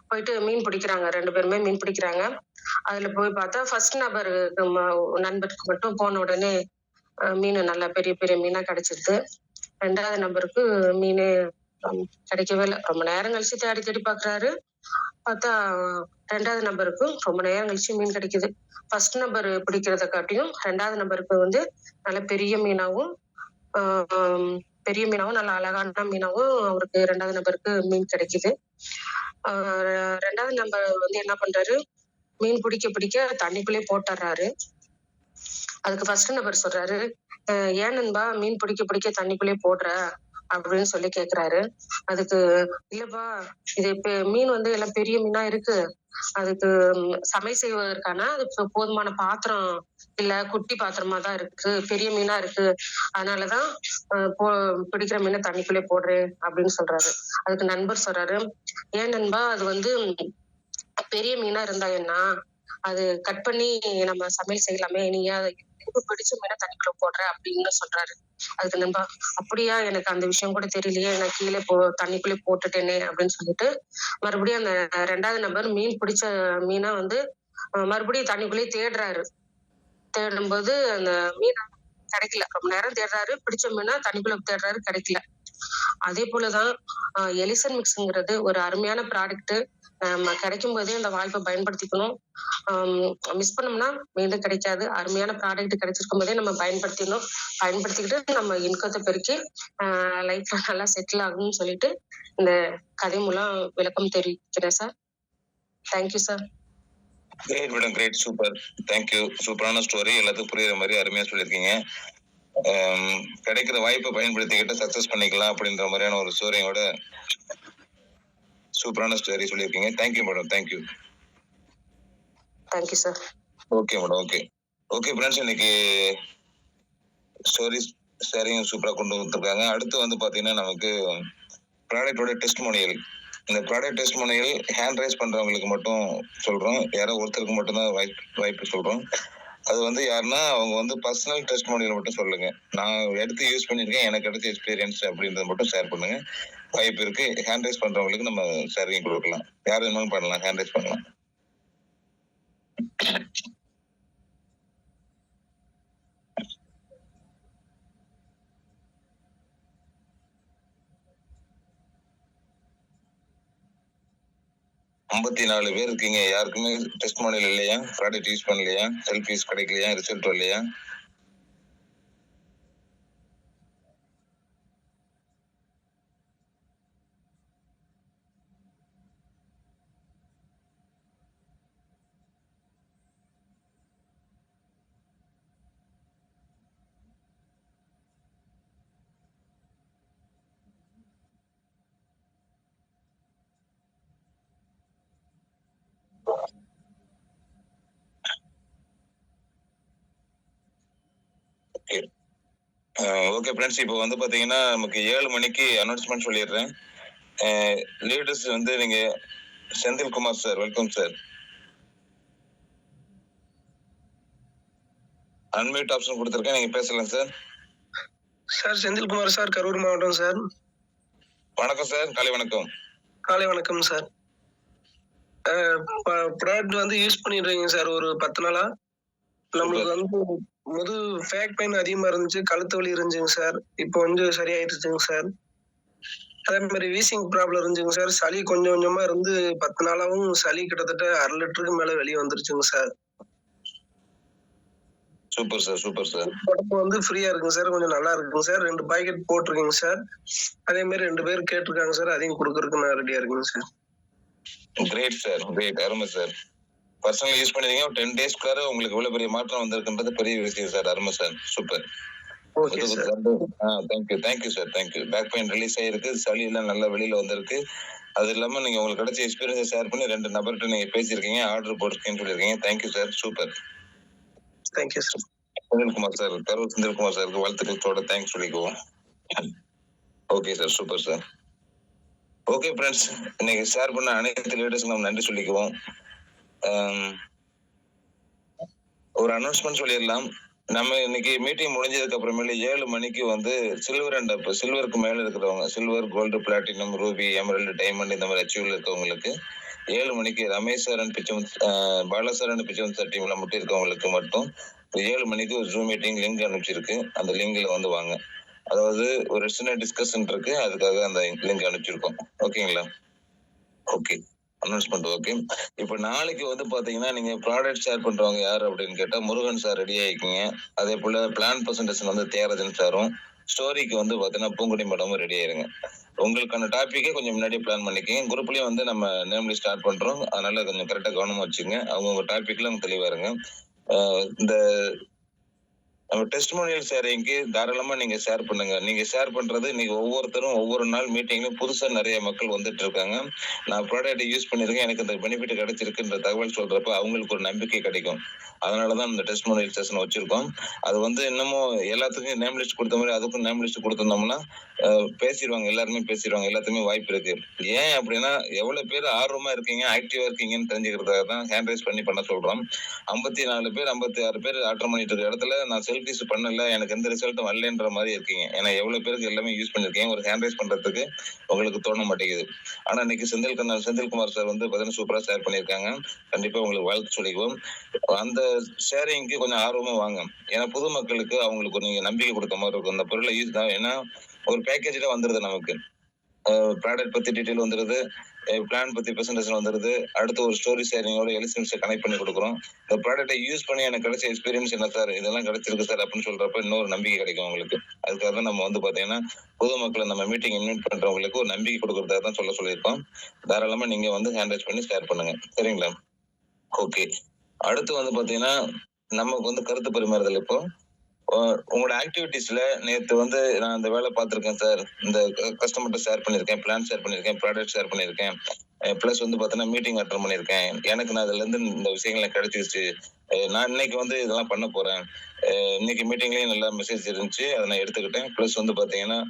போயிட்டு மீன் பிடிக்கிறாங்க. 2 பேருமே மீன் பிடிக்கிறாங்க. அதுல போய் பார்த்தா ஃபர்ஸ்ட் நண்பருக்கு மட்டும் போன உடனே மீன் நல்லா பெரிய பெரிய மீனா கிடைச்சிருது. 2வது நம்பருக்கு மீன் கிடைக்கவே இல்லை. ரொம்ப நேரம் கழிச்சு தேடி பாக்குறாரு. பார்த்தா 2வது நம்பருக்கு ரொம்ப நேரம் கழிச்சு மீன் கிடைக்குது. ஃபர்ஸ்ட் நம்பர் பிடிக்கிறத காட்டியும் 2வது நம்பருக்கு வந்து நல்ல பெரிய மீனாவும் நல்ல அழகான மீனாவும் அவருக்கு 2வது நம்பருக்கு மீன் கிடைக்குது. 2வது நம்பர் வந்து என்ன பண்றாரு, மீன் பிடிக்க தண்ணிக்குள்ளே போட்டுறாரு. அதுக்கு ஃபர்ஸ்ட் நம்பர் சொல்றாரு, ஏன் நண்பா மீன் பிடிக்க தண்ணிக்குள்ளே போடுற அப்படின்னு சொல்லி கேக்குறாரு. அதுக்கு இல்லப்பா, இது இப்ப மீன் வந்து எல்லாம் பெரிய மீனா இருக்கு, அதுக்கு சமையல் செய்வதற்கான அதுக்கு போதுமான பாத்திரம் இல்ல, குட்டி பாத்திரமா தான் இருக்கு, பெரிய மீனா இருக்கு, அதனாலதான் பிடிக்கிற மீனை தண்ணிக்குள்ளே போடுறேன் அப்படின்னு சொல்றாரு. அதுக்கு நண்பர் சொல்றாரு, ஏன் நண்பா அது வந்து பெரிய மீனா இருந்தா என்ன, அது கட் பண்ணி நம்ம சமையல் செய்யலாமே, நீ இப்ப பிடிச்ச மீனை தண்ணிக்குள்ள போடுற அப்படின்னு சொல்றாரு. அதுக்கு நண்பா, அப்படியா, எனக்கு அந்த விஷயம் கூட தெரியலையே, நான் கீழே தண்ணிக்குள்ளே போட்டுட்டேனே அப்படின்னு சொல்லிட்டு மறுபடியும் அந்த 2வது நபர் மீன் பிடிச்ச மீனை வந்து மறுபடியும் தண்ணிக்குள்ளேயே தேடுறாரு. தேடும்போது அந்த மீன் கிடைக்கல. ரொம்ப நேரம் தேடுறாரு, பிடிச்ச மீனா தண்ணிக்குள்ள தேடுறாரு, கிடைக்கல. அதே போலதான் எலிசன் மிக்ஸ்ங்கிறது ஒரு அருமையான ப்ராடக்ட். நம்ம கிடைக்கும் போதே அந்த வாய்ப்பை பயன்படுத்திக்கணும். மிஸ் பண்ணோம்னா மீண்டும் கிடைக்காது. அருமையான ப்ராடக்ட் கிடைச்சிருக்கும் போதே நம்ம பயன்படுத்திக்கணும். பயன்படுத்திக்கிட்டு நம்ம இன்கத்தை பெருக்கி லைஃப்ல நல்லா செட்டில் ஆகணும்னு சொல்லிட்டு இந்த கதை மூலம் விளக்கம் தெரிவிக்கிறேன் sir. Thank you sir. Great madam, great, super, thank you. சூப்பரான ஸ்டோரி, எல்லாத்துக்கும் புரியுற மாதிரி அருமையா சொல்லியிருக்கீங்க. கிடைக்கிற வாய்ப்பை பயன்படுத்திக்கிட்டு சக்சஸ் பண்ணிக்கலாம் அப்படின்ற மாதிரியான ஒரு ஸ்டோரியோட சூப்பரான ஸ்டோரி சொல்லியிருக்கீங்க. Thank you madam, thank you. Thank you sir. Okay madam, okay okay friends, இன்னைக்கு ஸ்டோரி ஷேரிங் சூப்பரா கொண்டு வந்துருக்காங்க. அடுத்து வந்து பாத்தீங்கன்னா நமக்கு ப்ராடக்டோட டெஸ்ட்மோனியல். இந்த ப்ராடக்ட் டெஸ்ட்மோனியல் ஹேண்ட் ரைஸ் பண்றவங்களுக்கு மட்டும் சொல்றோம், யாரோ ஒருத்தருக்கு மட்டும்தான் வாய்ப்பு சொல்றோம். அது வந்து யாருன்னா அவங்க வந்து பர்சனல் டெஸ்ட்மோனியல் மட்டும் சொல்லுங்க. நான் எடுத்து யூஸ் பண்ணிருக்கேன், எனக்கு கிடைச்ச எக்ஸ்பீரியன்ஸ் அப்படின்றத மட்டும் ஷேர் பண்ணுங்க. வாய்ப்பு இருக்கு. ஹேண்ட் ரைஸ் பண்றவங்களுக்கு நம்ம ஷேரிங் கொடுக்கலாம். யார் வேணாலும் பண்ணலாம், ஹேண்ட் ரைஸ் பண்ணலாம். ஐம்பத்தி 4 பேர் இருக்கீங்க. யாருக்குமே டெஸ்ட்மோனியல் இல்லையா? ப்ராடக்ட் யூஸ் பண்ணலையா? செல்ஃப் யூஸ் கிடைக்கலையா? ரிசல்ட் வரலையா? ஓகே ஃப்ரெண்ட்ஸ், இப்போ வந்து பாத்தீங்கன்னா நமக்கு 7 மணிக்கு அனௌன்ஸ்மெண்ட் சொல்லிடுறேன். லீடர்ஸ் வந்து நீங்க Senthilkumar sir, welcome sir. Unmute option கொடுத்துருக்கேன், நீங்க பேசலாம் sir. Sir Senthilkumar sir, Karur மாவட்டம் சார். வணக்கம் சார், காலை வணக்கம். காலை வணக்கம் சார். ப்ராடக்ட் வந்து யூஸ் பண்ணிடுறீங்க சார் ஒரு 10 நாளா. நம்மளுக்கு வந்து ஃபேக் பெயின் அதிகமா இருந்துச்சு, கழுத்து வலி இருந்துச்சுங்க சார். இப்போ கொஞ்சம் சரியாயிடுச்சுங்க சார். அதே மாதிரி வீசிங் ப்ராப்ளம் இருந்துச்சுங்க சார். சளி கொஞ்சம் கொஞ்சமா இருந்து 10 நாளாவும் சளி கிட்டத்தட்ட 1/2 லிட்டருக்கு மேல வெளியே வந்துருச்சுங்க sir. Super sir, super sir. உடம்பு வந்து ஃப்ரீயா இருக்குங்க சார், கொஞ்சம் நல்லா இருக்குங்க சார். 2 பாக்கெட் போட்டிருக்கீங்க சார். அதே மாதிரி 2 பேர் கேட்டிருக்காங்க சார், அதையும் கொடுக்கறதுக்கு நான் ரெடியா இருக்குங்க சார். கிரேட் சார், கிரேட், அருமை சார். பர்சனல் யூஸ் பண்ணிருக்கீங்க, 10 டேஸ்க்குள்ளார உங்களுக்கு இவ்வளவு பெரிய மாற்றம் வந்திருக்குன்றது பெரிய விஷயம் சார். அருமை sir, super. Okay sir. Thank you sir, thank you. Back pain release ஆயிருக்கு, சளி எல்லாம் நல்லா வெளியில வந்திருக்கு. அது இல்லாம நீங்க உங்களுக்கு கிடைச்ச எக்ஸ்பீரியன்ஸ் ஷேர் பண்ணி 2 நபர்கிட்ட நீங்க பேசியிருக்கீங்க, ஆர்டர் போட்டிருக்கீங்கன்னு சொல்லியிருக்கீங்க. Thank you sir, super. Thank you sir. Senthilkumar sir, Karur Senthilkumar சாருக்கு வாழ்த்துக்களோட தேங்க்ஸ் சொல்லிக்குவோம். Okay sir, super sir. Okay friends, இன்னைக்கு ஷேர் பண்ண அனைத்து லீடர்ஸ்க்கு நம்ம நன்றி சொல்லிக்குவோம். ஒரு அனௌன்ஸ்மெண்ட் சொல்லிடலாம். நம்ம இன்னைக்கு மீட்டிங் முடிஞ்சதுக்கு அப்புறமேல 7 மணிக்கு வந்து சில்வர் அண்ட் அப், சில்வருக்கு மேல இருக்கிறவங்க, silver, gold, platinum, ruby, emerald, diamond இந்த மாதிரி அச்சீவ்ல இருக்கவங்களுக்கு 7 மணிக்கு Ramesh sir and Pichavanth, Bala sir and Pichavanth sir டீம்ல மட்டும் இருக்கவங்களுக்கு மட்டும் 7 மணிக்கு ஒரு ஜூம் மீட்டிங் லிங்க் அனுப்பிச்சிருக்கு. அந்த லிங்க்ல வந்து வாங்க. அதாவது ஒரு சின்ன டிஸ்கஷன் இருக்கு, அதுக்காக அந்த லிங்க் அனுப்பிச்சிருக்கோம். ஓகேங்களா? Okay, announcement okay. இப்போ நாளைக்கு வந்து பாத்தீங்கன்னா நீங்க ப்ராடக்ட் ஷேர் பண்றவங்க யாரு அப்படின்னு கேட்டா முருகன் சார் ரெடி ஆயிக்கீங்க. அதே போல பிளான் பிரசன்டேஷன் வந்து தியாகராஜன் சாரும், ஸ்டோரிக்கு வந்து பாத்தீங்கன்னா பூங்குடி மேடமும் ரெடி ஆயிருங்க. உங்களுக்கான டாபிக்கே கொஞ்சம் முன்னாடி பிளான் பண்ணிக்கங்க. குரூப்லயும் வந்து நம்ம நேம்லி ஸ்டார்ட் பண்றோம், அதனால கொஞ்சம் கரெக்டா கவனமா வச்சுங்க. அவங்க டாபிக்ல அவங்க தெளிவா இருங்க. இந்த நம்ம டெஸ்டிமோனியல் ஷேரிங்க்கு தாராளமா நீங்க ஷேர் பண்ணுங்க. நீங்க ஷேர் பண்றது இன்னைக்கு ஒவ்வொருத்தரும் ஒவ்வொரு நாள் மீட்டிங்லயும் புதுசா நிறைய மக்கள் வந்துட்டு இருக்காங்க. நான் ப்ராடக்ட் யூஸ் பண்ணிருக்கேன், எனக்கு இந்த பெனிஃபிட் கிடைச்சிருக்குன்ற தகவல் சொல்றப்ப அவங்களுக்கு ஒரு நம்பிக்கை கிடைக்கும். அதனாலதான் இந்த டெஸ்டிமோனியல் செஷன் வச்சிருக்கோம். அது வந்து இன்னமும் எல்லாத்துக்கும் நேம் லிஸ்ட் கொடுத்த மாதிரி அதுக்கும் நேம் லிஸ்ட் கொடுத்திருந்தோம்னா பேசிடுவாங்க, எல்லாருமே பேசிடுவாங்க, எல்லாத்துக்குமே வாய்ப்பு இருக்கு. ஏன் அப்படின்னா எவ்வளவு பேர் ஆர்வமா இருக்கீங்க, ஆக்டிவா இருக்கீங்கன்னு தெரிஞ்சுக்கிறதுக்காக தான் ஹேண்ட் ரைஸ் பண்ண சொல்றோம். 54 பேர் 56 பேர் அட்டன் பண்ணிட்டு இருக்க இடத்துல நான் செல்ஃபிஸ் பண்ணல, எனக்கு எந்த ரிசல்ட்டும் வரலன்ற மாதிரி இருக்கீங்க. ஏன்னா எவ்வளவு பேருக்கு எல்லாமே யூஸ் பண்ணிருக்கீங்க, ஒரு ஹேண்ட் ரைஸ் பண்றதுக்கு உங்களுக்கு தோண மாட்டேங்குது. ஆனா இன்னைக்கு செந்தில்குமார் சார் வந்து பார்த்தீங்கன்னா சூப்பரா ஷேர் பண்ணியிருக்காங்க. கண்டிப்பா உங்களுக்கு வாழ்த்து சொல்லிக்குவோம். அந்த ஷேரிங்க்கு கொஞ்சம் ஆர்வமா வாங்க. ஏன்னா பொதுமக்களுக்கு அவங்களுக்கு நீங்க நம்பிக்கை கொடுத்த மாதிரி இருக்கும். அந்த பொருளை யூஸ் தான். ஏன்னா ஒரு பேக்கேஜ்ல வந்துருது நமக்கு. ப்ராடக்ட் பத்தி டீடைல் வந்துருது, பிளான் பத்தி பிரசன்டேஷன் வந்துருது, அடுத்து ஒரு ஸ்டோரி ஷேரிங்கோட எலிசன்ஸை கனெக்ட் பண்ணி கொடுக்குறோம். இந்த ப்ராடக்ட்டை யூஸ் பண்ணி எனக்கு கிடைச்ச எக்ஸ்பீரியன்ஸ் என்ன சார், இதெல்லாம் கிடைச்சிருக்கு சார் அப்படின்னு சொல்றப்ப இன்னொரு நம்பிக்கை கிடைக்கும் உங்களுக்கு. அதுக்காக தான் நம்ம வந்து பாத்தீங்கன்னா பொதுமக்களை நம்ம மீட்டிங் இன்வைட் பண்றவங்களுக்கு ஒரு நம்பிக்கை கொடுக்கறதாக தான் சொல்லியிருக்கோம். தாராளமா நீங்க வந்து ஹேண்ட் ரைஸ் பண்ணி ஷேர் பண்ணுங்க, சரிங்களா? ஓகே, அடுத்து வந்து பாத்தீங்கன்னா நமக்கு வந்து கருத்து பரிமாறுதல். இப்போ உங்களோட ஆக்டிவிட்டிஸ்ல நேத்து வந்து நான் இந்த வேலை பார்த்திருக்கேன் சார், இந்த கஸ்டமர்கிட்ட ஷேர் பண்ணிருக்கேன், பிளான் ஷேர் பண்ணிருக்கேன், ப்ராடக்ட் ஷேர் பண்ணிருக்கேன், பிளஸ் வந்து பாத்தீங்கன்னா மீட்டிங் அட்டன் பண்ணிருக்கேன், எனக்கு நான் அதுல இருந்து இந்த விஷயங்கள் கிடைச்சிருச்சு, நான் இன்னைக்கு வந்து இதெல்லாம் பண்ண போறேன், இன்னைக்கு மீட்டிங்லயும் நல்லா மெசேஜ் இருந்துச்சு, அதை நான் எடுத்துக்கிட்டேன், பிளஸ் வந்து பாத்தீங்கன்னா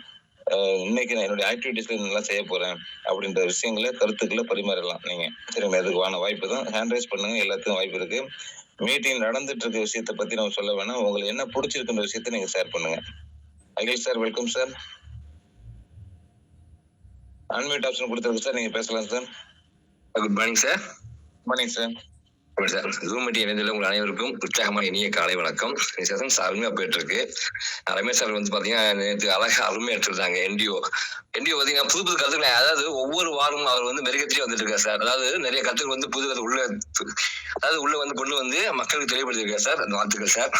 இன்னைக்கு நான் என்னுடைய ஆக்டிவிட்டிஸ்ல நல்லா செய்ய போறேன் அப்படின்ற விஷயங்களை கருத்துக்களை பரிமாறலாம் நீங்க, சரிங்களா? இதுக்கான வாய்ப்பு தான். ஹேண்ட் ரைஸ் பண்ணுங்க, எல்லாத்துக்கும் வாய்ப்பு இருக்கு. மீட்டிங் நடந்துட்டு இருக்க விஷயத்தை பத்தி நம்ம சொல்ல வேணாம், உங்களுக்கு என்ன பிடிச்சிருக்குன்ற விஷயத்தை நீங்க ஷேர் பண்ணுங்க. Akhil sir, welcome sir. Unmute option கொடுத்துருக்கு சார், நீங்க பேசலாம் sir. Good morning sir. Morning sir. Sir, zoom meeting இணைந்துள்ள உங்கள் அனைவருக்கும் உற்சாகமான இனிய காலை வணக்கம். செஷன் அருமையா போயிட்டு இருக்கு. ரமேஷ் சார் வந்து பாத்தீங்கன்னா நேற்று அழகா அருமையா எடுத்துருந்தாங்க. என்டிஓ பாத்தீங்கன்னா புது கருத்துக்களை, அதாவது ஒவ்வொரு வாரமும் அவர் வந்து மெருகத்திலே வந்துட்டு இருக்காரு சார். அதாவது நிறைய கருத்துக்கள் வந்து புது கருத்து உள்ள வந்து கொண்டு வந்து மக்களுக்கு தெளிவுபடுத்திருக்காரு சார். அந்த வாழ்த்துக்கள் சார்.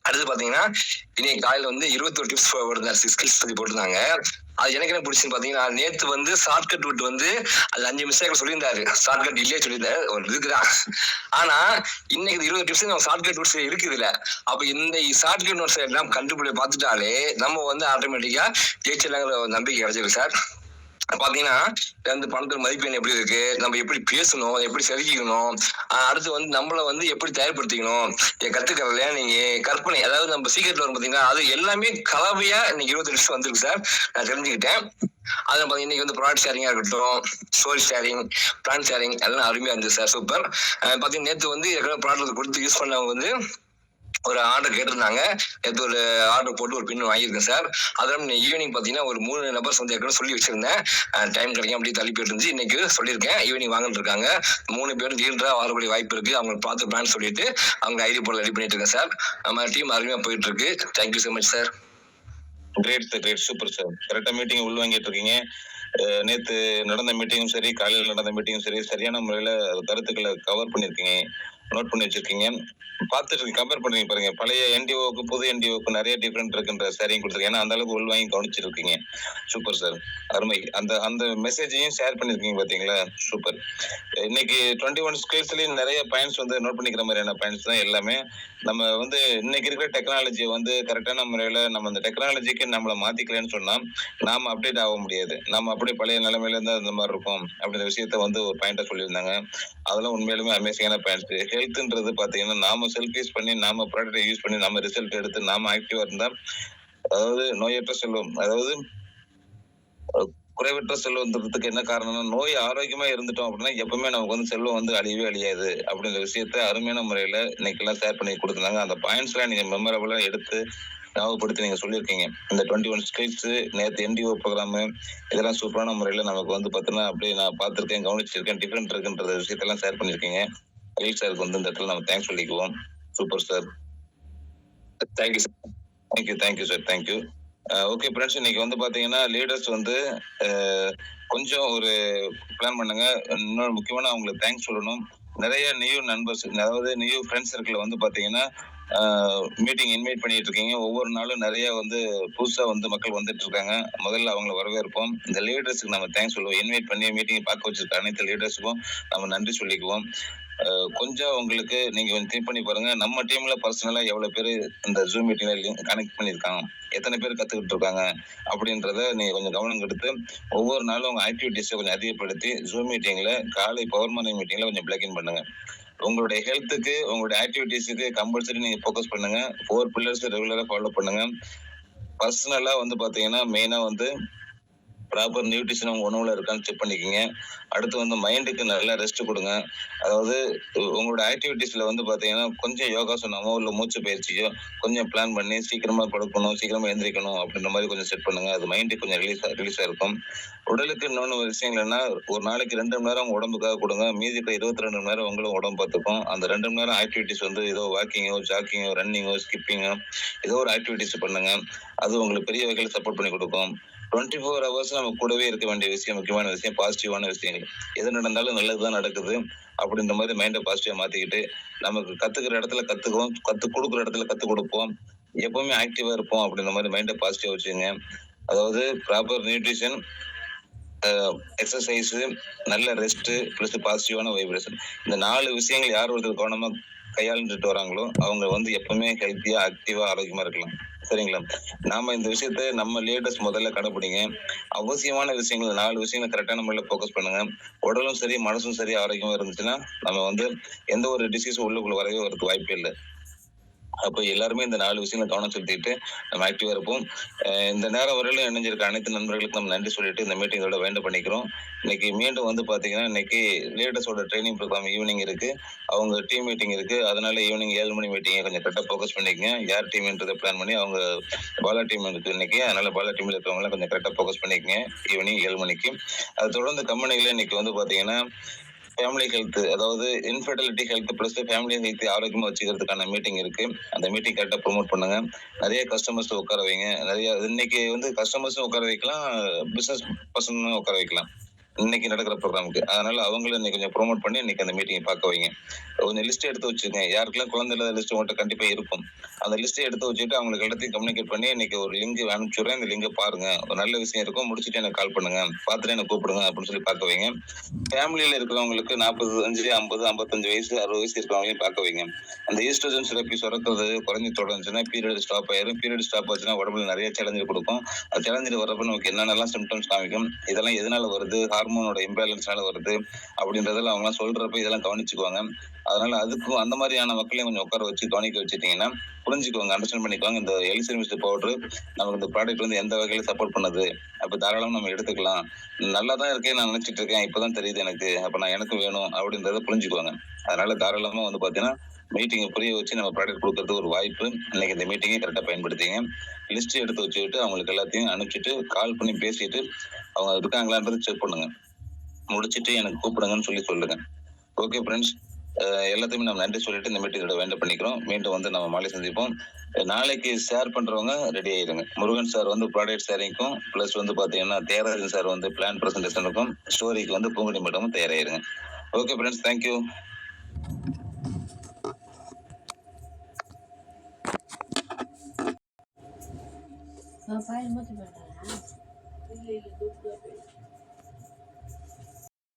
அடுத்து பாத்தீங்கன்னா இன்னைக்கு காலையில வந்து 21 டிப்ஸ் போட்டிருந்தாரு, ஸ்கில்ஸ் பத்தி போட்டிருந்தாங்க. அது எனக்கு என்ன பிடிச்சுன்னு பாத்தீங்கன்னா, நேத்து வந்து ஷார்ட்கட் விட்டு வந்து அது 5 மிஸ்டேக் சொல்லியிருந்தாரு. ஷார்ட்கட் இல்லையே சொல்லியிருந்தாரு, ஒரு இருக்குதான். ஆனா இன்னைக்கு 20 டிப்ஸ் நம்ம ஷார்ட்கட் நோட்ஸ் இருக்குது இல்ல. அப்ப இந்த ஷார்ட்கட் நோட்ஸ் எல்லாம் கண்டுபிடி பார்த்துட்டாலே நம்ம வந்து ஆட்டோமேட்டிக்கா ஜெயிச்சிடலாங்கிற நம்பிக்கை கிடைச்சிருக்கு சார். பாத்தீங்கன்னா அந்த பணத்துல மதிப்பெண் எப்படி இருக்கு, நம்ம எப்படி பேசணும், எப்படி செதுக்கிக்கணும், அடுத்து வந்து நம்மள வந்து எப்படி தயார்படுத்திக்கணும், கத்துக்கறதுல நீங்க கற்பனை, அதாவது நம்ம சீக்கிரட்ல வரும் பாத்தீங்கன்னா அது எல்லாமே கலவையா இன்னைக்கு 20 நிமிஷம் வந்திருக்கு சார். நான் தெரிஞ்சுக்கிட்டேன். அது பாத்தீங்கன்னா இன்னைக்கு வந்து ப்ராடக்ட் ஷேரிங்கா இருக்கட்டும், ஸ்டோரி ஷேரிங், பிளான் ஷேரிங் எல்லாம் அருமையா இருந்துச்சு சார். சூப்பர். பாத்தீங்கன்னா நேற்று வந்து ப்ராடக்ட் கொடுத்து யூஸ் பண்ணவங்க வந்து ஒரு ஆர்டர் கேட்டிருந்தாங்க. நேற்று ஒரு ஆர்டர் போட்டு ஒரு பின் வாங்கியிருக்கேன் சார். அதெல்லாம் ஈவினிங் பாத்தீங்கன்னா ஒரு 3 நபர்ஸ் வந்து ஏற்கனவே சொல்லி வச்சிருந்தேன். டைம் கிடைக்கும் அப்படியே தள்ளி போயிட்டு இருந்துச்சு. இன்னைக்கு சொல்லியிருக்கேன், ஈவினிங் வாங்கிட்டு இருக்காங்க. 3 பேரும் லீடரா வரக்கூடிய வாய்ப்பு இருக்கு. அவங்க பார்த்து பிளான் சொல்லிட்டு அவங்க ஐடி போர்டு ரெடி பண்ணிட்டு இருக்கேன் சார். நம்ம டீம் அருமையா போயிட்டு இருக்கு. Thank you so much sir. Great sir, great, super sir. கரெக்டா மீட்டிங் உள் வாங்கிட்டு இருக்கீங்க. நேத்து நடந்த மீட்டிங்கும் சரி, காலையில் நடந்த மீட்டிங்கும் சரி, சரியான முறையில கருத்துக்களை கவர் பண்ணிருக்கீங்க, நோட் பண்ணி வச்சிருக்கீங்க, பார்த்துட்டு இருக்கீங்க, கம்பேர் பண்றீங்க பாருங்க. பழைய என்டிஓக்கு புது என்டிஓக்கு நிறைய டிஃபரெண்ட் இருக்குன்ற ஷேரிங் கொடுத்துருக்கீங்க. ஏன்னா அந்த அளவுக்கு உள் வாங்கி கவனிச்சிருக்கீங்க. சூப்பர் சார், அருமை. அந்த மெசேஜையும் ஷேர் பண்ணிருக்கீங்க பாத்தீங்களா, சூப்பர். இன்னைக்கு 21 ஸ்கில்ஸ்லயும் நிறைய பாயிண்ட்ஸ் வந்து நோட் பண்ணிக்கிற மாதிரியான பாயிண்ட்ஸ் தான் எல்லாமே. நம்ம வந்து இன்னைக்கு இருக்கிற டெக்னாலஜியை வந்து கரெக்டான முறையில நம்ம அந்த டெக்னாலஜிக்கு நம்மளை மாத்திக்கலன்னு சொன்னா நாம அப்டேட் ஆக முடியாது. நம்ம அப்படியே பழைய நிலைமையில இருந்தா அந்த மாதிரி இருக்கும் அப்படின்ற விஷயத்த வந்து ஒரு பாயிண்டா சொல்லியிருந்தாங்க. அதெல்லாம் உண்மையிலுமே அமேசிங்கான பாயிண்ட்ஸ். ஹெல்த்ன்றது பாத்தீங்கன்னா நாம செல்ஃப் யூஸ் பண்ணி, நாம ப்ராடக்ட் யூஸ் பண்ணி, நம்ம ரிசல்ட் எடுத்து, நாம ஆக்டிவா இருந்தா, அதாவது நோயற்ற செல்வம், அதாவது குறைவற்ற செல்வம்ன்றதுக்கு என்ன காரணம்னா, நோய் ஆரோக்கியமா இருந்துட்டோம் அப்படின்னா எப்பவுமே நமக்கு வந்து செல்வம் வந்து அழியவே அழியாது அப்படின்ற விஷயத்த அருமையான முறையில இன்னைக்கு எல்லாம் ஷேர் பண்ணி கொடுத்துருந்தாங்க. அந்த பாயிண்ட்ஸ் எல்லாம் நீங்க மெமரபிளா எடுத்து ஞாபகப்படுத்தி நீங்க சொல்லியிருக்கீங்க. இந்த 21 ஸ்கில்ஸ், நேற்று என்டிஓ ப்ரோக்ராம், இதெல்லாம் சூப்பரான முறையில நமக்கு வந்து பாத்தீங்கன்னா அப்படியே நான் பார்த்திருக்கேன், கவனிச்சிருக்கேன், டிஃபரெண்ட் இருக்குன்ற விஷயத்தெல்லாம் ஷேர் பண்ணிருக்கீங்க. அகில் சாருக்கு வந்து இந்த இடத்துல நம்ம தேங்க்ஸ் சொல்லிக்குவோம். Super sir, thank you sir. Thank you sir, thank you. Okay friends, இன்னைக்கு வந்து பாத்தீங்கன்னா லீடர்ஸ் வந்து கொஞ்சம் ஒரு பிளான் பண்ணுங்க. இன்னொரு முக்கியமான அவங்களுக்கு தேங்க்ஸ் சொல்லணும். நிறைய நியூ நண்பர்ஸ், அதாவது நியூ ஃப்ரெண்ட்ஸ் சர்க்கிள் வந்து பாத்தீங்கன்னா மீட்டிங் இன்வைட் பண்ணிட்டு இருக்கீங்க. ஒவ்வொரு நாளும் நிறைய வந்து புதுசா வந்து மக்கள் வந்துட்டு இருக்காங்க. முதல்ல அவங்களை வரவேற்போம். இந்த லீடர்ஸுக்கு நம்ம தேங்க்ஸ் சொல்லுவோம். இன்வைட் பண்ணி மீட்டிங் பார்க்க வச்சிருக்க அனைத்து லீடர்ஸுக்கும் நம்ம நன்றி சொல்லிக்குவோம். கொஞ்சம் உங்களுக்கு நீங்க கொஞ்சம் திங்க் பண்ணி பாருங்க. நம்ம டீம்ல பர்சனலா எவ்வளவு பேர் இந்த ஜூம் மீட்டிங்ல லிங்க் கனெக்ட் பண்ணிருக்காங்க, எத்தனை பேர் கத்துக்கிட்டு இருக்காங்க அப்படின்றத நீங்க கொஞ்சம் கவனம் எடுத்து ஒவ்வொரு நாளும் உங்க ஆக்டிவிட்டிஸை கொஞ்சம் அதிகப்படுத்தி ஜூம் மீட்டிங்ல காலை பவர் மார்னிங் மீட்டிங்ல கொஞ்சம் பிளக்கின் பண்ணுங்க. உங்களுடைய ஹெல்த்துக்கு உங்களுடைய ஆக்டிவிட்டிஸுக்கு கம்பல்சரி நீங்க ஃபோக்கஸ் பண்ணுங்க. 4 பில்லர்ஸ் ரெகுலரா ஃபாலோ பண்ணுங்க. பர்சனலா வந்து பாத்தீங்கன்னா மெயினா வந்து ப்ராப்பர் நியூட்ரிஷன் உங்க உணவுல இருக்கான்னு செக் பண்ணிக்கோங்க. அடுத்து வந்து மைண்டுக்கு நல்லா ரெஸ்ட் கொடுங்க. அதாவது உங்களோட ஆக்டிவிட்டிஸ்ல வந்து பாத்தீங்கன்னா கொஞ்சம் யோகாசனமோ இல்ல மூச்சு பயிற்சியோ கொஞ்சம் பிளான் பண்ணி சீக்கிரமா படுக்கணும், சீக்கிரமா எந்திரிக்கணும் அப்படின்ற மாதிரி கொஞ்சம் செட் பண்ணுங்க. அது மைண்டுக்கு கொஞ்சம் ரிலீஸா இருக்கும். உடலுக்கு இன்னொன்று விஷயங்கள் என்ன, ஒரு நாளைக்கு 2 மணி நேரம் உங்க உடம்புக்காக கொடுங்க. மீதி இருக்கிற 22 மணி நேரம் உங்களும் உடம்பு பார்த்துக்கும். அந்த 2 மணி நேரம் ஆக்டிவிட்டிஸ் வந்து ஏதோ வாக்கிங்கோ, ஜாக்கிங்கோ, ரன்னிங்கோ, ஸ்கிப்பிங்கோ ஏதோ ஒரு ஆக்டிவிட்டிஸ் பண்ணுங்க. அது உங்களுக்கு பெரிய வகையில் சப்போர்ட் பண்ணி கொடுக்கும். 24 ஹவர்ஸ் நம்ம கூடவே இருக்க வேண்டிய விஷயம், முக்கியமான விஷயம், பாசிட்டிவான விஷயங்கள். எது நடந்தாலும் நல்லதுதான் நடக்குது அப்படின்ற மாதிரி மைண்டை பாசிட்டிவா மாத்திக்கிட்டு நமக்கு கத்துக்கிற இடத்துல கத்துக்குவோம், கொடுக்குற இடத்துல கத்துக் கொடுப்போம், எப்பவுமே ஆக்டிவா இருப்போம் அப்படின்ற மாதிரி மைண்டை பாசிட்டிவா வச்சுங்க. அதாவது ப்ராப்பர் நியூட்ரிஷன், எக்ஸசைஸ், நல்ல ரெஸ்ட் பிளஸ் பாசிட்டிவான வைப்ரேஷன், இந்த 4 விஷயங்கள் யார் ஒருத்தர் கவனமா கையாளுட்டு வராங்களோ அவங்க வந்து எப்பவுமே ஹெல்த்தியா, ஆக்டிவா, ஆரோக்கியமா இருக்கலாம். சரிங்களா? நாம இந்த விஷயத்த நம்ம லீடர்ஸ் முதல்ல கடைபிடிங்க. அவசியமான விஷயங்கள் 4 விஷயங்களை கரெக்டான முறையில் ஃபோக்கஸ் பண்ணுங்க. உடலும் சரி மனசும் சரி ஆரோக்கியமா இருந்துச்சுன்னா நம்ம வந்து எந்த ஒரு டிசீஸும் உள்ளுக்குள்ள வரவே வரதுக்கு வாய்ப்பே இல்லை. அப்போ எல்லாருமே இந்த 4 விஷயங்களை கவனம் செலுத்திட்டு நம்ம ஆக்டிவா இருப்போம். இந்த நேரம் வரையிலும் இணைஞ்சிருக்க அனைத்து நண்பர்களுக்கும் நம்ம நன்றி சொல்லிட்டு இந்த மீட்டிங்கோட வேண்டு பண்ணிக்கிறோம். இன்னைக்கு மீண்டும் வந்து பாத்தீங்கன்னா இன்னைக்கு லீடர்ஸோட ட்ரைனிங் ப்ரோக்ராம் ஈவினிங் இருக்கு, அவங்க டீம் மீட்டிங் இருக்கு. அதனால ஈவினிங் 7 மணி மீட்டிங்கை கொஞ்சம் கரெக்டாக ஃபோக்கஸ் பண்ணிக்கங்க. யார் டீம்ன்றதை பிளான் பண்ணி அவங்க பாலா டீம் இருக்கு இன்னைக்கு, அதனால பாலா டீம்ல இருக்கவங்க கொஞ்சம் கரெக்டாக ஃபோக்கஸ் பண்ணிக்கங்க ஈவினிங் 7 மணிக்கு. அது தொடர்ந்து கம்பெனிகளை இன்னைக்கு வந்து பாத்தீங்கன்னா ஃபேமிலி ஹெல்த், அதாவது infertility health plus family health ஆரோக்கியமா வச்சுக்கிறதுக்கான மீட்டிங் இருக்கு. அந்த மீட்டிங் கரெக்டாக ப்ரொமோட் பண்ணுங்க. நிறைய கஸ்டமர்ஸ் உட்கார வைங்க. நிறைய இன்னைக்கு வந்து கஸ்டமர்ஸும் உட்கார வைக்கலாம், பிசினஸ் பர்சனும் உட்கார வைக்கலாம் இன்னைக்கு நடக்கிற ப்ரோக்ராமுக்கு. அதனால அவங்களும் இன்னைக்கு கொஞ்சம் ப்ரோமோட் பண்ணி இன்னைக்கு அந்த மீட்டிங்கை பார்க்க வைங்க. கொஞ்சம் லிஸ்ட் எடுத்து வச்சுக்கோங்க. யாருக்கெல்லாம் குழந்தை இல்லாத லிஸ்ட் உங்கள்கிட்ட கண்டிப்பா இருக்கும். அந்த லிஸ்ட்டை எடுத்து வச்சுட்டு அவங்களுக்கு எல்லாத்தையும் கம்யூனிகேட் பண்ணி இன்னைக்கு ஒரு லிங்க் அனுப்பிச்சுடுறேன், இந்த லிங்கை பாருங்க, ஒரு நல்ல விஷயம் இருக்கும், முடிச்சுட்டு எனக்கு கால் பண்ணுங்க, பார்த்துட்டு எனக்கு கூப்பிடுங்க அப்படின்னு சொல்லி பார்க்க வைங்க. ஃபேமிலியில இருக்கிறவங்களுக்கு 45, 50, 55 வயசு 60 வயசு இருக்கிறவங்களையும் பார்க்க வைங்க. அந்த ஈஸ்ட்ரோஜன் சுரப்பி சுரக்கிறது குறைஞ்சி தொடர்ந்துச்சுன்னா பீரியட் ஸ்டாப் ஆயிரும். பீரியட் ஸ்டாப் ஆச்சுன்னா உடம்புல நிறைய சேலஞ்சு கொடுக்கும். அது சேலஞ்சு வரப்ப நமக்கு என்னென்னலாம் சிம்டம்ஸ் காமிக்கும், இதெல்லாம் எதனால வருது, ஹார்மோனோட இம்பேலன்ஸ்னால வருது அப்படின்றதெல்லாம் அவங்கலாம் சொல்றப்ப இதெல்லாம் கவனிச்சுக்குவாங்க. அதனால அதுக்கும் அந்த மாதிரியான மக்களையும் கொஞ்சம் உட்கார வச்சு கவனிக்க வச்சுட்டீங்கன்னா புரிஞ்சுக்குவாங்க, அண்டர்ஸ்டாண்ட் பண்ணிக்குவாங்க. இந்த எலிசெமிஸ்ட் பவுடர் நமக்கு இந்த ப்ராடக்ட் வந்து எந்த வகையில சப்போர்ட் பண்ணுது, அப்ப தாராளமா நம்ம எடுத்துக்கலாம். நல்லா தான் இருக்கேன் நான் நினைச்சிட்டு இருக்கேன், இப்பதான் தெரியுது எனக்கு, அப்ப நான் எனக்கு வேணும் அப்படின்றத புரிஞ்சுக்குவாங்க. அதனால தாராளமா வந்து பாத்தீங்கன்னா மீட்டிங்கை புரிய வச்சு நம்ம ப்ராடக்ட் கொடுக்கறது ஒரு வாய்ப்பு. இன்னைக்கு இந்த மீட்டிங்கை கரெக்டாக பயன்படுத்திங்க. லிஸ்ட் எடுத்து வச்சுக்கிட்டு அவங்களுக்கு எல்லாத்தையும் அனுப்பிச்சிட்டு கால் பண்ணி பேசிட்டு அவங்க இருக்காங்களான்றது செக் பண்ணுங்க. முடிச்சுட்டு எனக்கு கூப்பிடுங்கன்னு சொல்லுங்க. ஓகே ஃப்ரெண்ட்ஸ், எல்லாத்தையுமே நம்ம நன்றி சொல்லிட்டு இந்த மீட்டிங்கோட வேண்டு பண்ணிக்கிறோம். மீண்டும் வந்து நம்ம மாலை சந்திப்போம். நாளைக்கு ஷேர் பண்றவங்க ரெடி ஆயிருங்க. முருகன் சார் வந்து ப்ராடக்ட் ஷேரிங்க்கும் பிளஸ் வந்து பாத்தீங்கன்னா தேராஜன் சார் வந்து பிளான் பிரசன்டேஷனுக்கும் ஸ்டோரிக்கு வந்து பூங்குடி மேடமும் தயாராயிருங்க. Okay friends, thank you. பாயில் மூச்சு போட்டாங்க.